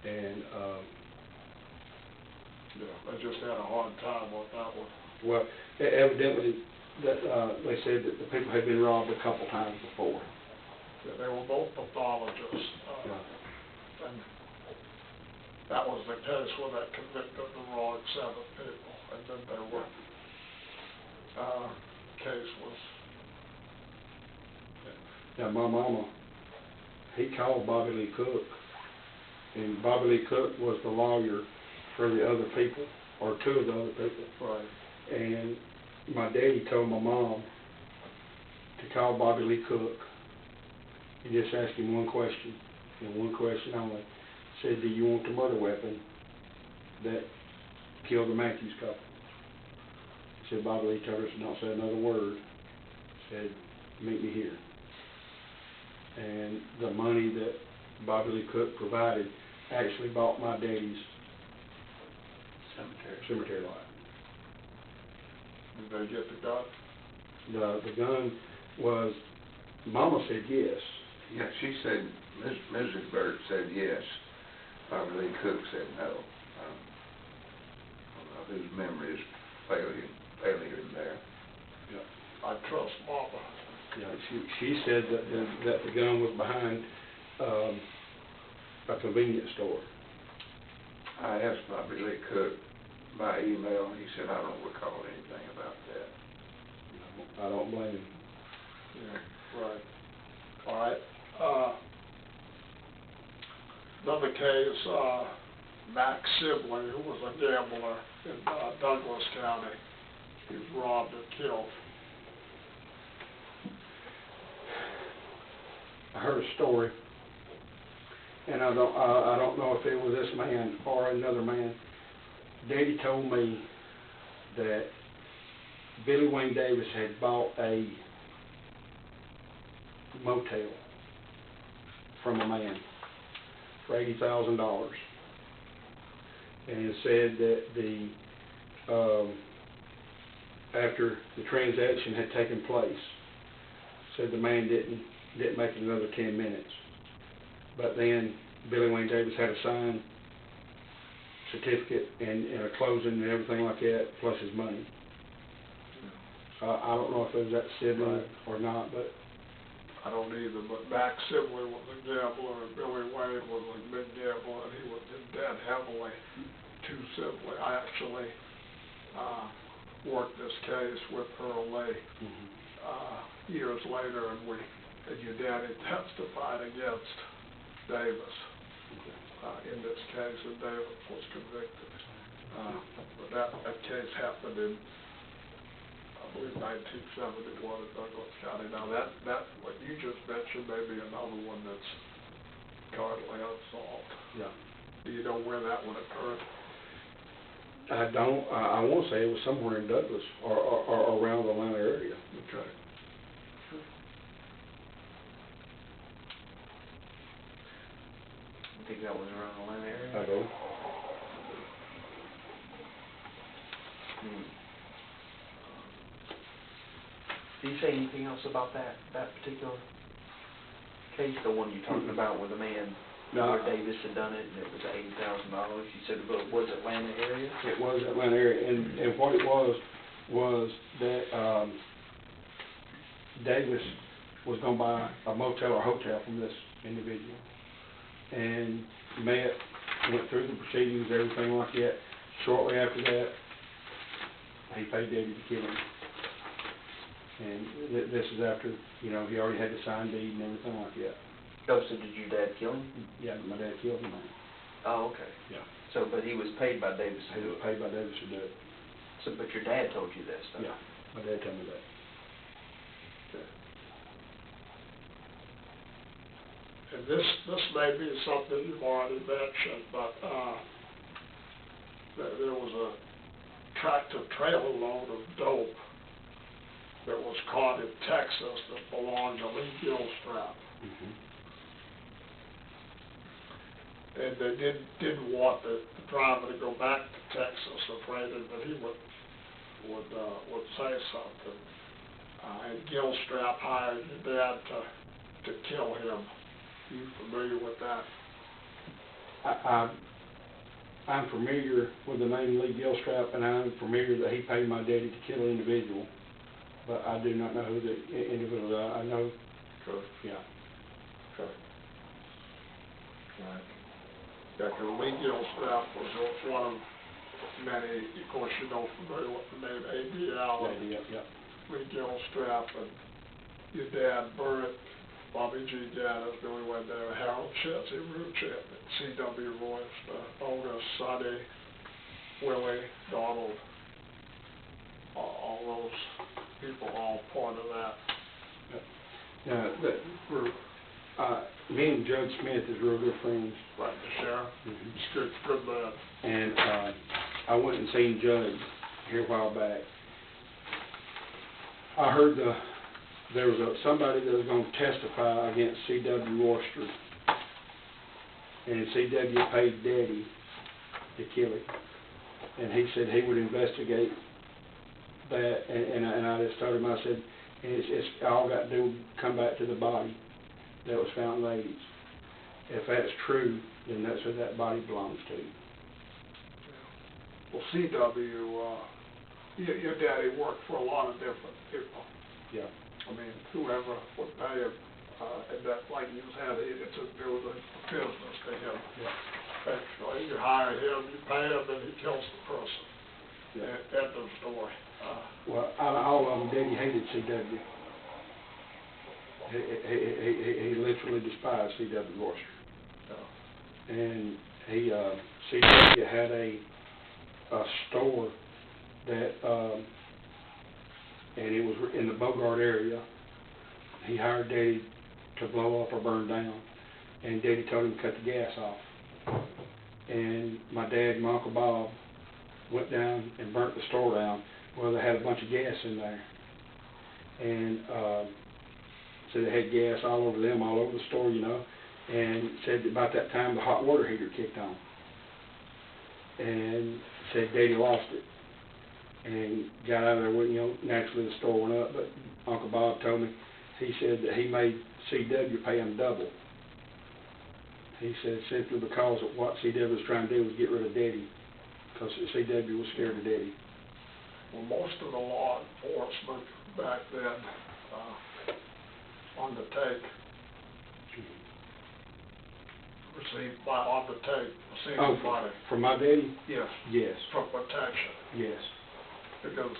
and I just had a hard time with that one. well, evidently that they said that the people had been robbed a couple times before. Yeah, they were both pathologists, and that was the case where they convicted the wrong 7 people, and then they were, case was. Now my mama, he called Bobby Lee Cook, and Bobby Lee Cook was the lawyer for the other people, or 2 of the other people. Right. And my daddy told my mom to call Bobby Lee Cook and just ask him one question, and one question only. Said, do you want the murder weapon that killed the Matthews couple? Said Bobby Lee told us to not say another word. Said, meet me here. And the money that Bobby Lee Cook provided actually bought my daddy's cemetery lot. Did they get the gun? The gun was, Mama said yes. Yeah, she said, Mrs. Birt said yes. Bobby Lee Cook said no. Whose memory is failing there. Yeah. I trust Mama. Yeah, she said that the gun was behind a convenience store. I asked Bobby Lee Cook by email, and he said, I don't recall anything about that. I don't blame him. Yeah, right. All right. Another case, Max Sibley, who was a gambler in Douglas County. He was robbed and killed. I heard a story, and I don't know if it was this man or another man. Daddy told me that Billy Wayne Davis had bought a motel from a man for $80,000, and it said that after the transaction had taken place, said the man didn't make it another 10 minutes. But then Billy Wayne Davis had a signed certificate and a closing and everything like that, plus his money. I don't know if it was that sibling or not, but I don't either, but Max Sibley was a gambler and Billy Wayne was a big gambler, and he was in debt heavily to Sibley. I actually worked this case with Earl Lee years later, and your daddy testified against Davis in this case, and Davis was convicted. But that case happened in, I believe, 1971 in Douglas County. Now that what you just mentioned may be another one that's currently unsolved. yeah. Do you know where that one occurred? I don't. I want to say it was somewhere in Douglas or around the Atlanta area. Okay. I think that was around the Atlanta area. I don't. Do you say anything else about that particular case, the one you're talking about with the man where Davis had done it and it was $80,000? You said it was Atlanta area? It was Atlanta area, and what it was that Davis was going to buy a motel or hotel from this individual, and went through the proceedings, everything like that. Shortly after that, he paid Daddy to kill him. And this is after, he already had the signed deed and everything like that. Oh, so did your dad kill him? Yeah, my dad killed him. Oh, okay. Yeah. So, but he was paid by Davis to He do was it? paid by Davis to do it. So, but your dad told you that stuff? Yeah, my dad told me that. Okay. And this may be something you've already mentioned, but there was a tractor trailer load of dope that was caught in Texas that belonged to Lee Gilstrap. And they didn't want the driver to go back to Texas, afraid that he would say something. And Gilstrap hired your dad to kill him. Are you familiar with that? I'm familiar with the name Lee Gilstrap, and I'm familiar that he paid my daddy to kill an individual, but I do not know who the individual is. I know. Sure. Yeah. Okay. Right. Yeah, because Lee Gilstrap was one of many, of course, familiar with the name A.D. Allen. Yeah. Lee Gilstrap and your dad, Birt, Bobby G. Gaddis, Billy Wayne Davis, Harold Chelsea, Root Champion, C.W. Royce, Olga, Sonny, Willie, Donald, all those people, all part of that. Me and Judge Smith is real good friends. Right, the sheriff. It's good man. And I went and seen Judge here a while back. I heard there was somebody that was going to testify against C.W. Royster and C.W. paid Daddy to kill him. And he said he would investigate that, and I just told him, I said, it's all got to do, come back to the body that was found in the 80s. If that's true, then that's who that body belongs to. Well, C.W., your daddy worked for a lot of different people. Yeah. I mean, whoever would pay him, and that, like you said, it was a business to him. Yeah. Actually, you hire him, you pay him, and he kills the person. Yeah. End of story. Well, out of all of them, Daddy hated C.W. He literally despised C.W. Royster. Yeah. And C.W. had a store that, and it was in the Bogart area. He hired Daddy to blow up or burn down, and Daddy told him to cut the gas off. And my dad and my Uncle Bob went down and burnt the store down. Well, they had a bunch of gas in there, and so they had gas all over them, all over the store, you know, and said that about that time the hot water heater kicked on, and said Daddy lost it, and got out of there. Well, you know, naturally the store went up, but Uncle Bob told me, he said that he made C.W. pay him double. He said simply because of what C.W. was trying to do was get rid of Daddy, because C.W. was scared of Daddy. Well, most of the law enforcement back then on the take, received money. From my daddy? Yes. Yes. For protection. Yes. Because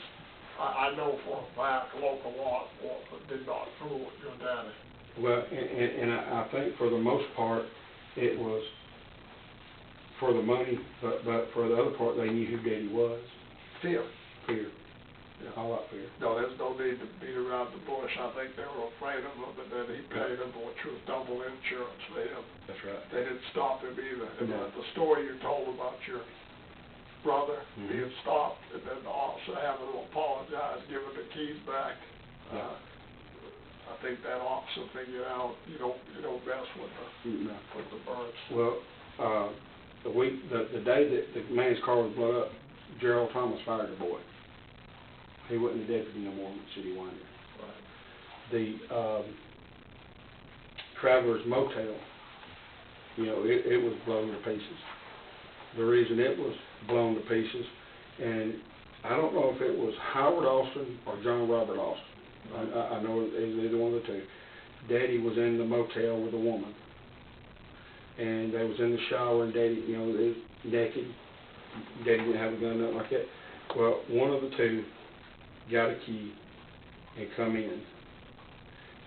I know for a fact local law enforcement did not fool with your daddy. Well, and I think for the most part it was for the money, but for the other part they knew who Daddy was. Fear. Fear. Yeah, a lot fear. No, there's no need to beat around the bush. I think they were afraid of him, and then he paid them, which was double insurance for him. That's right. They didn't stop him either. And No. the story you told about your brother being Mhm. stopped, and then the officer having to apologize, giving the keys back. Yeah. I think that officer figured out you don't mess with No. the birds. Well, the day that the man's car was blown up, Gerald Thomas fired the boy. He wasn't a deputy no more in the city winder. Right. The Travelers Motel, you know, it was blown to pieces. The reason it was blown to pieces, and I don't know if it was Howard Austin or John Robert Austin. I know it was either one of the two. Daddy was in the motel with a woman, and they was in the shower, and Daddy, you know, they was naked. Daddy didn't have a gun, nothing like that. Well, one of the two got a key and come in,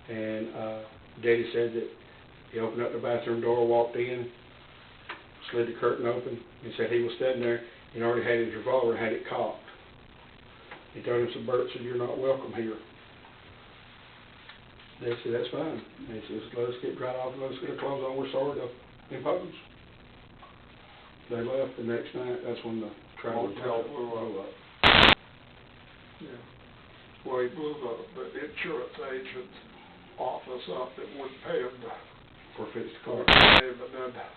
and Daddy said that he opened up the bathroom door, walked in, slid the curtain open, and said he was standing there and already had his revolver and had it cocked. He told him, so Birt said, "You're not welcome here." They said, "That's fine." And he says, "Let us get right off and let us get our clothes on. We're sorry to impose." They left the next night. That's when the Travelers Motel blew up. Yeah. Well, he blew the insurance agent's office up that wouldn't pay him to For fixed car. and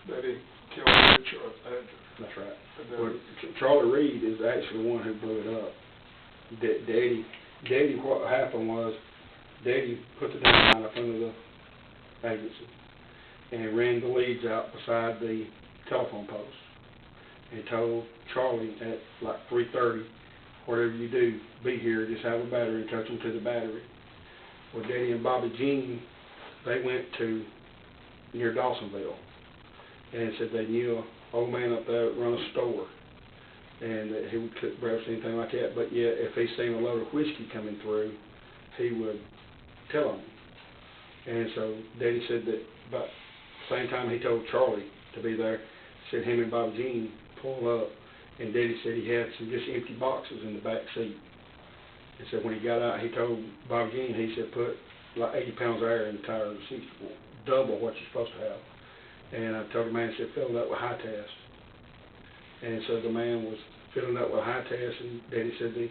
then he killed the insurance agent. That's right. And then, Well, Charlie Reed is actually the one who blew it up. Daddy, what happened was, Daddy put the dynamite up under the agency and ran the leads out beside the telephone post and told Charlie at like 3:30, whatever you do, be here, just have a battery and touch them to the battery. Well, Daddy and Bobby Jean, they went to near Dawsonville and said they knew an old man up there that run a store and that he would cook breakfast, anything like that, but yet if he seen a load of whiskey coming through, he would tell him. And so Daddy said that about the same time he told Charlie to be there, said him and Bobby Jean pulled up, and Daddy said he had some just empty boxes in the back seat. And so when he got out, he told Bobby Jean, he said, put like 80 pounds of air in the tire of the 64, double what you're supposed to have. And I told the man, he said, fill it up with high test. And so the man was filling up with high test, and Daddy said they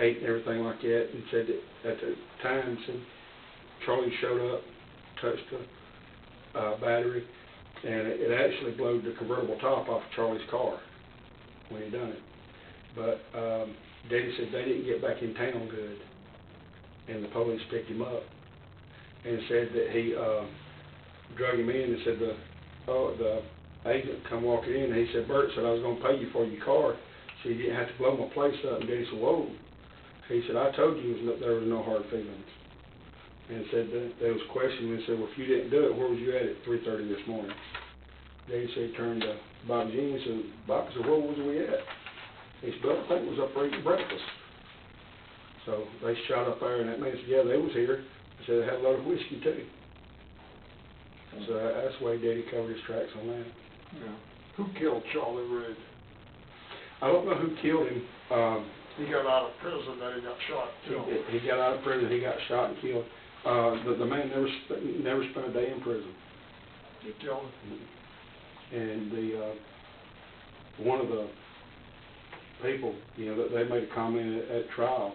ate and everything like that, and said that at the time, said Charlie showed up, touched the battery, and it actually blew the convertible top off of Charlie's car when he done it. But Daddy said they didn't get back in town good, and the police picked him up and said that he drug him in and said the agent come walking in, and he said, Birt said, I was going to pay you for your car so you didn't have to blow my place up. And Daddy said, whoa. He said, I told you there was no hard feelings. And said that there was questioning and said, well, if you didn't do it, where was you at 3:30 this morning? Daddy said he turned to Bobby Jean and said, Bobby said, where was we at? He said, well, I think it was up there eating breakfast. So they shot up there, and that man said, yeah, they was here. They said they had a load of whiskey too. So that's the way Daddy covered his tracks on that. Yeah. Who killed Charlie Reed? I don't know who killed him. He got out of prison, then he got shot and killed. He got out of prison, he got shot and killed. The man never spent a day in prison. You killed him? And one of the people, they made a comment at trial,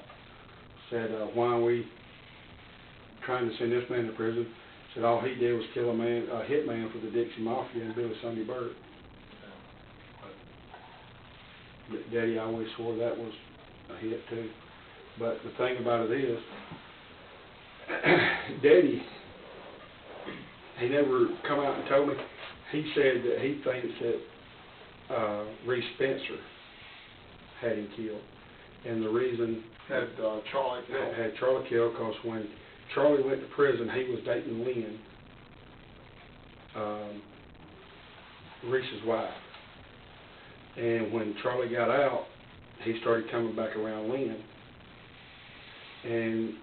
said, why are we trying to send this man to prison? Said all he did was kill a hitman for the Dixie Mafia and Billy Sunday Birt. Daddy always swore that was a hit too. But the thing about it is, Daddy, he never come out and told me. He said that he thinks that Reese Spencer had him killed, and the reason Had Charlie killed? Had Charlie killed because when Charlie went to prison, he was dating Lynn, Reese's wife. And when Charlie got out, he started coming back around Lynn. And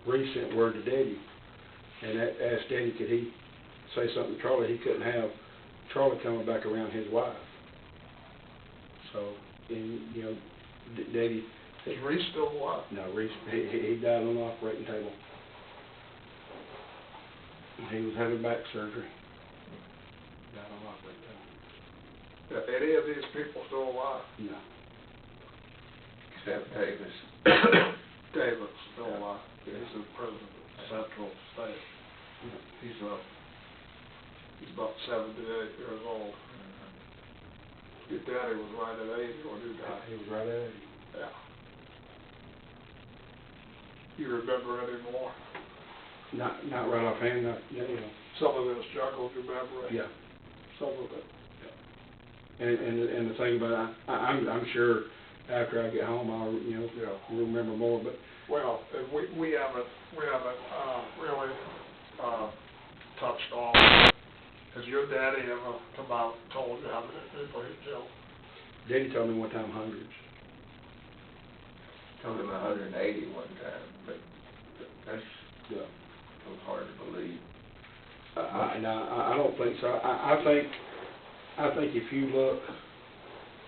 Reese sent word to Daddy and asked Daddy could he say something to Charlie. He couldn't have Charlie coming back around his wife. So, Daddy... Is Reese still alive? No, Reese, he died on the operating table. He was having back surgery. Died on the operating table. Are any of these people still alive? No. Except Davis. David's still alive. He's the president of Central State. He's about 78 years old. Your daddy was right at 80 when he died. He was right at 80. Yeah. You remember any more? Not right offhand. Some of this juggled your memory. Yeah. Some of it. And the thing about it, I'm sure after I get home I'll remember more. But well, we haven't really touched on. Has your daddy ever come out and told you how many people he killed? Daddy told me one time hundreds. Told him 180 one time, but that's so hard to believe. I don't think so. I think if you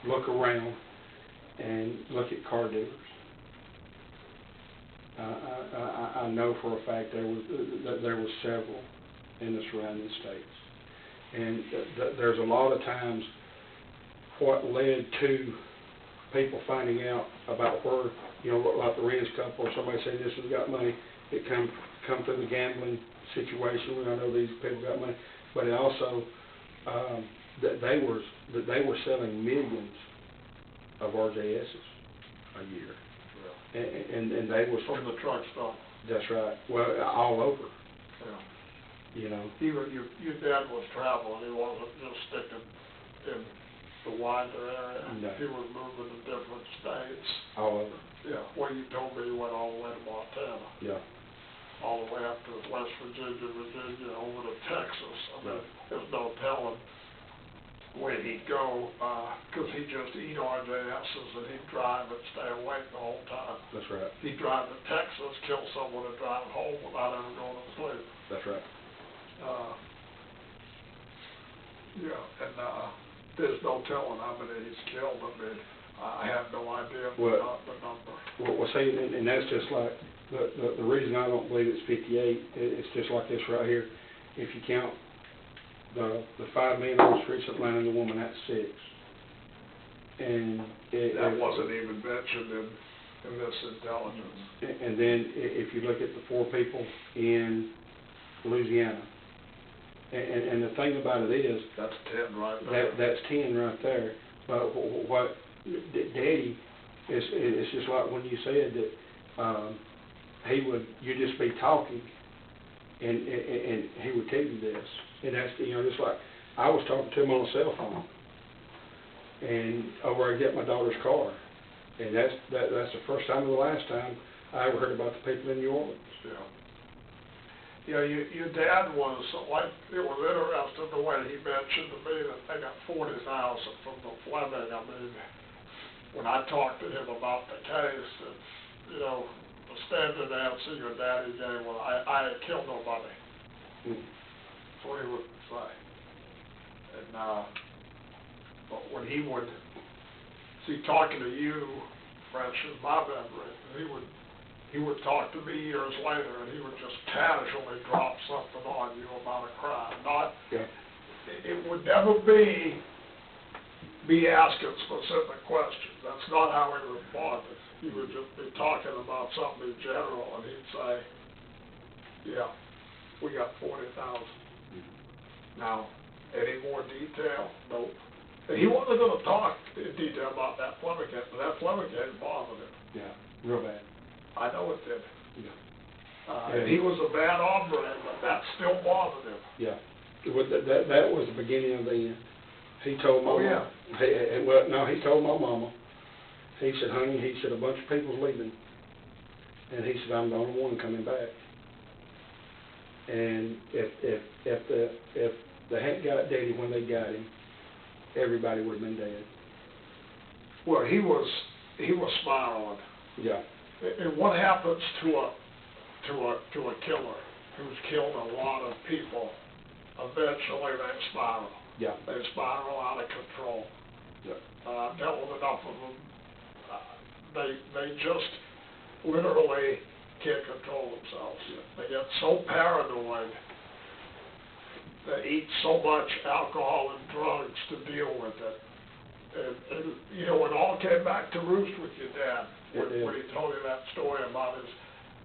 look around and look at car dealers, I know for a fact there was several in the surrounding states, and there's a lot of times what led to people finding out about where, like the Renz couple or somebody saying this has got money, it come through the gambling situation. I know these people got money, but it also that they were selling millions of RJSs a year, and they was from the truck stop. That's right. Well, all over. Yeah. Even your dad was traveling. He wasn't just sticking in the wider area. No. He was moving to different states. All over. Yeah. Well, you told me he went all the way to Montana. Yeah. All the way up to West Virginia, over to Texas. I mean, there's no telling where he'd go, because he'd just eat RJSs and he'd drive and stay awake the whole time. That's right. He'd drive to Texas, kill someone and drive home without ever going to sleep. That's right. And there's no telling how many he's killed. I mean, I have no idea the number. Well, see, and that's just like, the reason I don't believe it's 58, it's just like this right here. If you count the 5 men on the streets of Atlanta and the woman, that's 6. And that wasn't even mentioned in this intelligence. And then if you look at the 4 people in Louisiana. And the thing about it is, That's 10 right there. that's 10 right there. But what Daddy is, it's just like when you said that you'd just be talking, and he would tell you this, and that's just like I was talking to him on a cell phone, and over I get my daughter's car, and that's the first time and the last time I ever heard about the people in New Orleans. Yeah. Your dad was, like, it was interesting the way he mentioned to me that they got $40,000 from the Fleming. I mean, when I talked to him about the case, it's, the standard answer your daddy gave, well, I ain't killed nobody. That's what he would say. And, but when he would, talking to you, fresh in my memory, he would talk to me years later, and he would just casually drop something on you about a crime. It would never be asking specific questions. That's not how he responded. He would just be talking about something in general, and he'd say, yeah, we got 40,000. Now, any more detail? Nope. And he wasn't going to talk in detail about that Fleming case, but that Fleming case bothered him. Yeah, real bad. I know it did. Yeah. And he was a bad hombre, but that still bothered him. Yeah. That was the beginning of the end. He told my yeah. mama. He told my mama. He said, honey, a bunch of people's leaving. And he said, I'm the only one coming back. And if they hadn't got Daddy when they got him, everybody would have been dead. Well, he was spiraling. Yeah. And what happens to a killer who's killed a lot of people? Eventually, they spiral. Yeah. They spiral out of control. Yeah. I've dealt with enough of them. They just literally can't control themselves. Yeah. They get so paranoid. They eat so much alcohol and drugs to deal with it. And it all came back to roost with your dad when he told you that story about his,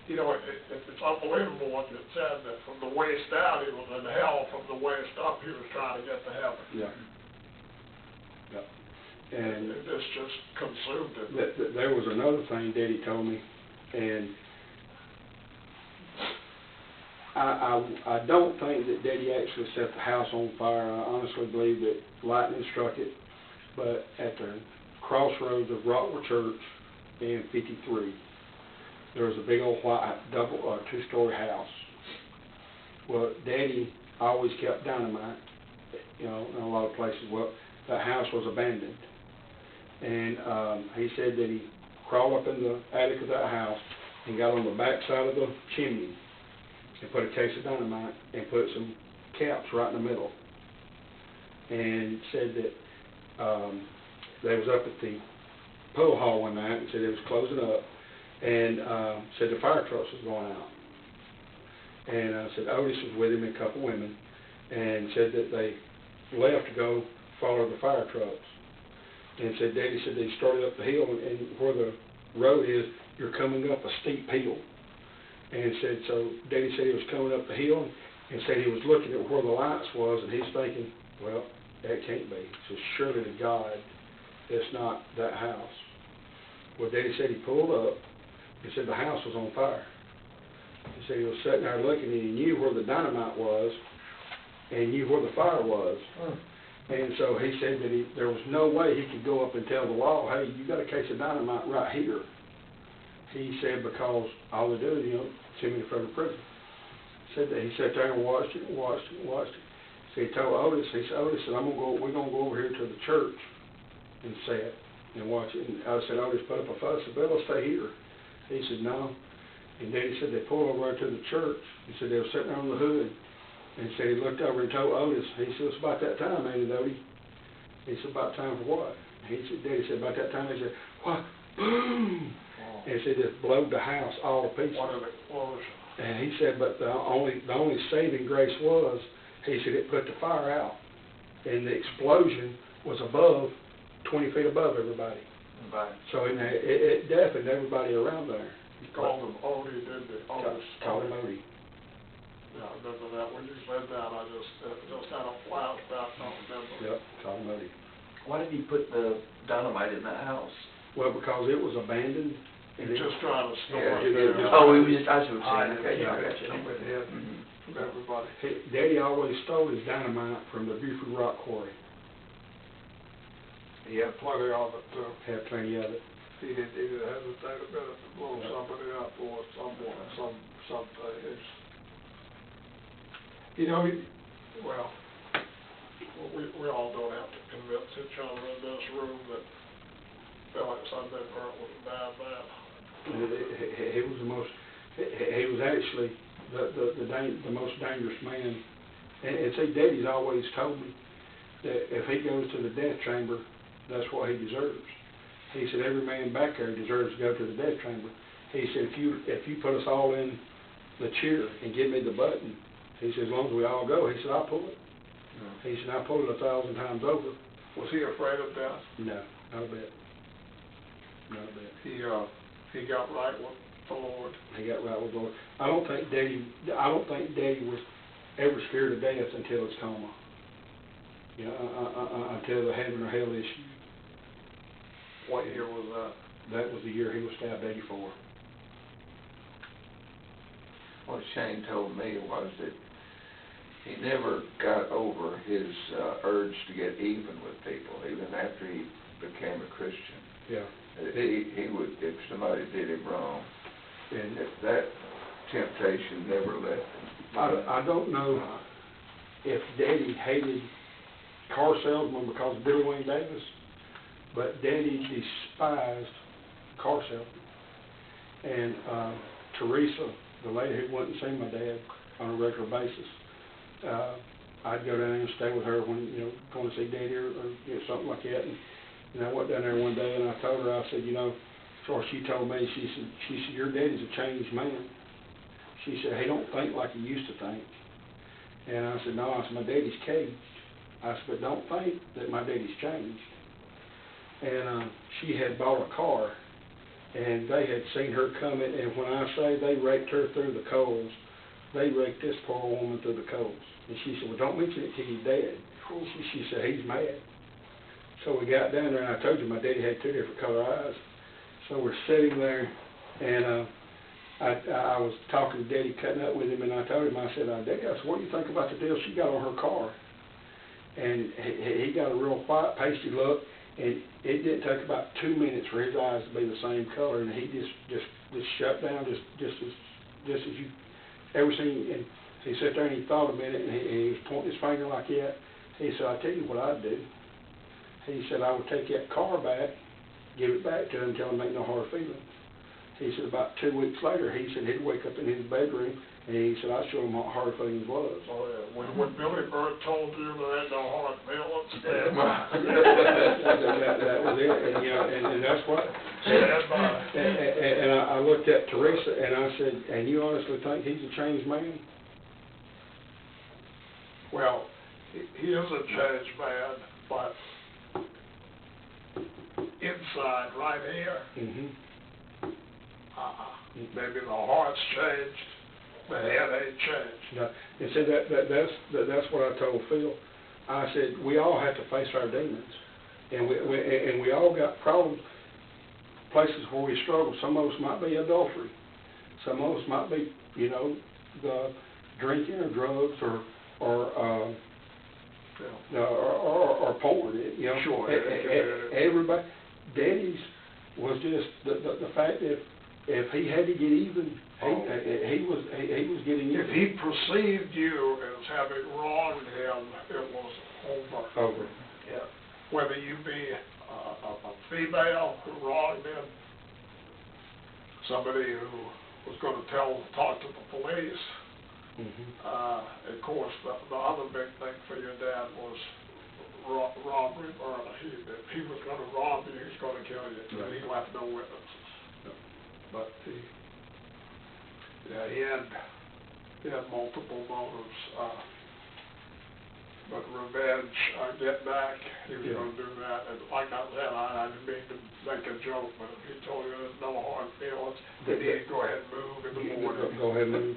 it's unbelievable what you said, that from the waist down he was in hell, from the waist up he was trying to get to heaven. Yeah. Yeah. And this just consumed him. There was another thing Daddy told me, and I don't think that Daddy actually set the house on fire. I honestly believe that lightning struck it. But at the crossroads of Rockwood Church and 53, there was a big old white two-story house. Well, Daddy always kept dynamite, in a lot of places. Well, that house was abandoned. And he said that he crawled up in the attic of that house and got on the back side of the chimney and put a case of dynamite and put some caps right in the middle. And said that they was up at the pool hall one night and said it was closing up, and said the fire trucks was going out. And said Otis was with him and a couple women, and said that they left to go follow the fire trucks. And said Daddy said they started up the hill, and where the road is, you're coming up a steep hill. And said, so Daddy said he was coming up the hill, and said he was looking at where the lights was, and he's thinking, well, that can't be. So surely to God, it's not that house. Well, Daddy said he pulled up, and said the house was on fire. He said he was sitting there looking, and he knew where the dynamite was, and knew where the fire was. And so he said that there was no way he could go up and tell the law, hey, you got a case of dynamite right here. He said because all they do is, send me to federal prison. Said that he sat there and watched it. So he told Otis, Otis said, we're gonna go over here to the church and sit and watch it. And I said, Otis put up a fuss. I said, let's stay here. He said, no. And Daddy said they pulled over to the church. He said they were sitting there on the hood. And said he looked over and told Otis, he said, it's about that time, ain't it, Otis? He said, about time for what? He said, Daddy said, about that time. He said, what? Boom! And he said, it blowed the house all to pieces. What an explosion. And he said, but the only saving grace was, he said, it put the fire out. And the explosion was 20 feet above everybody. Right. So it deafened everybody around there. He called him Odie, didn't he? Called him Odie. Yeah, I remember that when you said that, I just had a flashback, I don't remember. Yep, talking about it. Why did he put the dynamite in that house? Well, because it was abandoned. And He's it- just trying to store Yeah, it it- there. Oh, he was just, I see what you're saying, okay, Yeah. I got you. With him, Mhm. from everybody. Daddy always stole his dynamite from the Buford Rock Quarry. He had plenty of it too. Had plenty of it. He didn't even hesitate a minute to blow somebody up or something. You know, well, we all don't have to convince each other in this room that Felix Sunday Birt was a bad man. He was the most, he was actually the most dangerous man. And see, Daddy's always told me that if he goes to the death chamber, that's what he deserves. He said every man back there deserves to go to the death chamber. He said if you put us all in the chair and give me the button, he said as long as we all go, he said I'll pull it. He said I pulled it 1,000 times over. Was he afraid of death? No, not a bit. Not a bit. He got right with the Lord. He got right with the Lord. I don't think Daddy was ever scared of death until his coma. You know, until the heaven or hell issue. What year was that? That was the year he was stabbed, 84. What Shane told me was that he never got over his urge to get even with people, even after he became a Christian. Yeah. He would, if somebody did him wrong, And that temptation never left him. I don't know if Daddy hated car salesmen because of Billy Wayne Davis, but Daddy despised car salesmen. And Teresa, the lady who went and seen my dad on a regular basis, I'd go down there and stay with her when, you know, going to see Daddy or you know, something like that. And I went down there one day and I told her, I said, you know, or she told me, she said, your daddy's a changed man. She said, he don't think like he used to think. And I said, no, I said, my daddy's caged. I said, but don't think that my daddy's changed. And she had bought a car, and they had seen her coming, and when I say they raked her through the coals, they raked this poor woman through the coals. And she said, well, don't mention it to your dad. She said, he's mad. So we got down there, and I told you my daddy had 2 different color eyes. So we're sitting there, and I was talking to Daddy, cutting up with him, and I told him, I said, Daddy, I said, what do you think about the deal she got on her car? And he got a real white, pasty look, and it didn't take about 2 minutes for his eyes to be the same color, and he just shut down, just as you ever seen. And he sat there and he thought a minute, and he was pointing his finger like that. He said, I'll tell you what I'd do. He said, I would take that car back, give it back to him, tell him make no hard feelings. He said about 2 weeks later, he said he'd wake up in his bedroom, and he said, I'd show him what hard feelings was. Oh, yeah. When Billy Birt told you there ain't no hard feelings, that was it, and, you know, and that's what. And I looked at Teresa, and I said, and you honestly think he's a changed man? Well, he is a changed man, but inside, right here, maybe the heart's changed, the head ain't changed. No, and see that's what I told Phil. I said we all have to face our demons, and we all got problems, places where we struggle. Some of us might be adultery, some of us might be, you know, the drinking or drugs or porn. You know, sure. Everybody, Daddy's was just the fact that if he had to get even, he was getting even. If he perceived you as having wronged him, it was over. Over. Yeah. Whether you be a female who wronged him, somebody who was going to talk to the police. Of course, the other big thing for your dad was robbery, murder. If he was going to rob you, he was going to kill you. Right. He left no witnesses. No. But he had multiple motives. But revenge, get back, he was going to do that. And like I said, I didn't mean to make a joke, but if he told you there's no hard feelings, then he'd go ahead and move in the morning. Go ahead and move.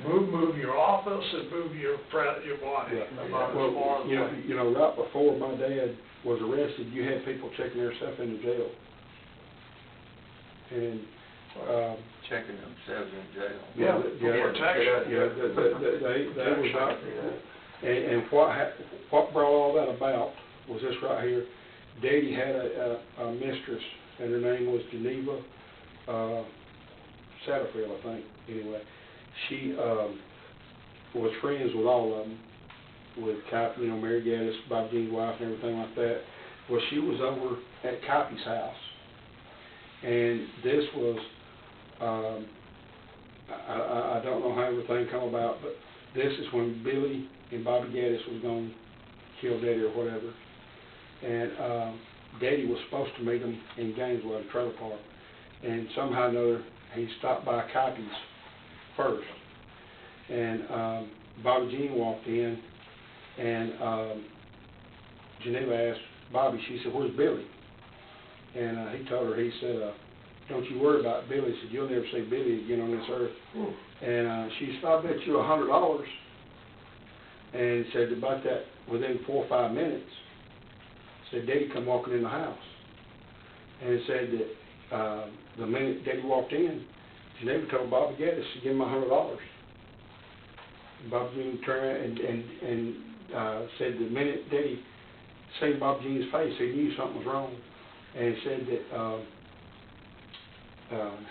Move your office and move your body. Yeah. About as Well, far away. you know, right before my dad was arrested, you had people checking themselves into jail. And, Checking themselves in jail. Yeah, yeah, for protection. yeah, they was not, and what brought all that about was this right here. Daddy had a mistress, and her name was Geneva, Satterfield, I think, anyway. She, was friends with all of them, with Capt, you know, Mary Gaddis, Bob Jean's wife, and everything like that. Well, she was over at Capt's house, and this was, I don't know how everything come about, but this is when Billy and Bobby Gaddis was going to kill Daddy or whatever. And Daddy was supposed to meet them in Gainesville at a trailer park. And somehow or another, he stopped by Cap's first. And Bobby Jean walked in, and Geneva asked Bobby, she said, "Where's Billy?" And he told her, he said, "Don't you worry about Billy." He said, "You'll never see Billy again on this earth." And she said, "I bet you $100. And said about that, within 4 or 5 minutes, said Daddy come walking in the house. And said that the minute Daddy walked in, Geneva told Bobby Gaddis to give him $100. Bob Jean turned and said the minute Daddy seen Bob Jean's face, he knew something was wrong. And said that,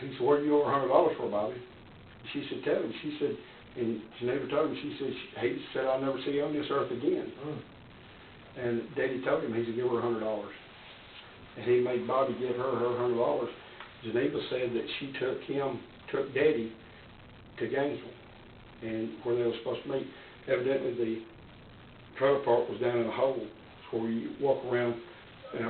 he said, "What do you owe $100 for, Bobby?" She said, "Tell him." She said, and Geneva told him, she said, he said, "I'll never see you on this earth again." And Daddy told him, he said, "Give her $100. And he made Bobby give her $100. Geneva said that she took Daddy to Gainesville, and where they were supposed to meet. Evidently, the trailer park was down in a hole. It's where you walk around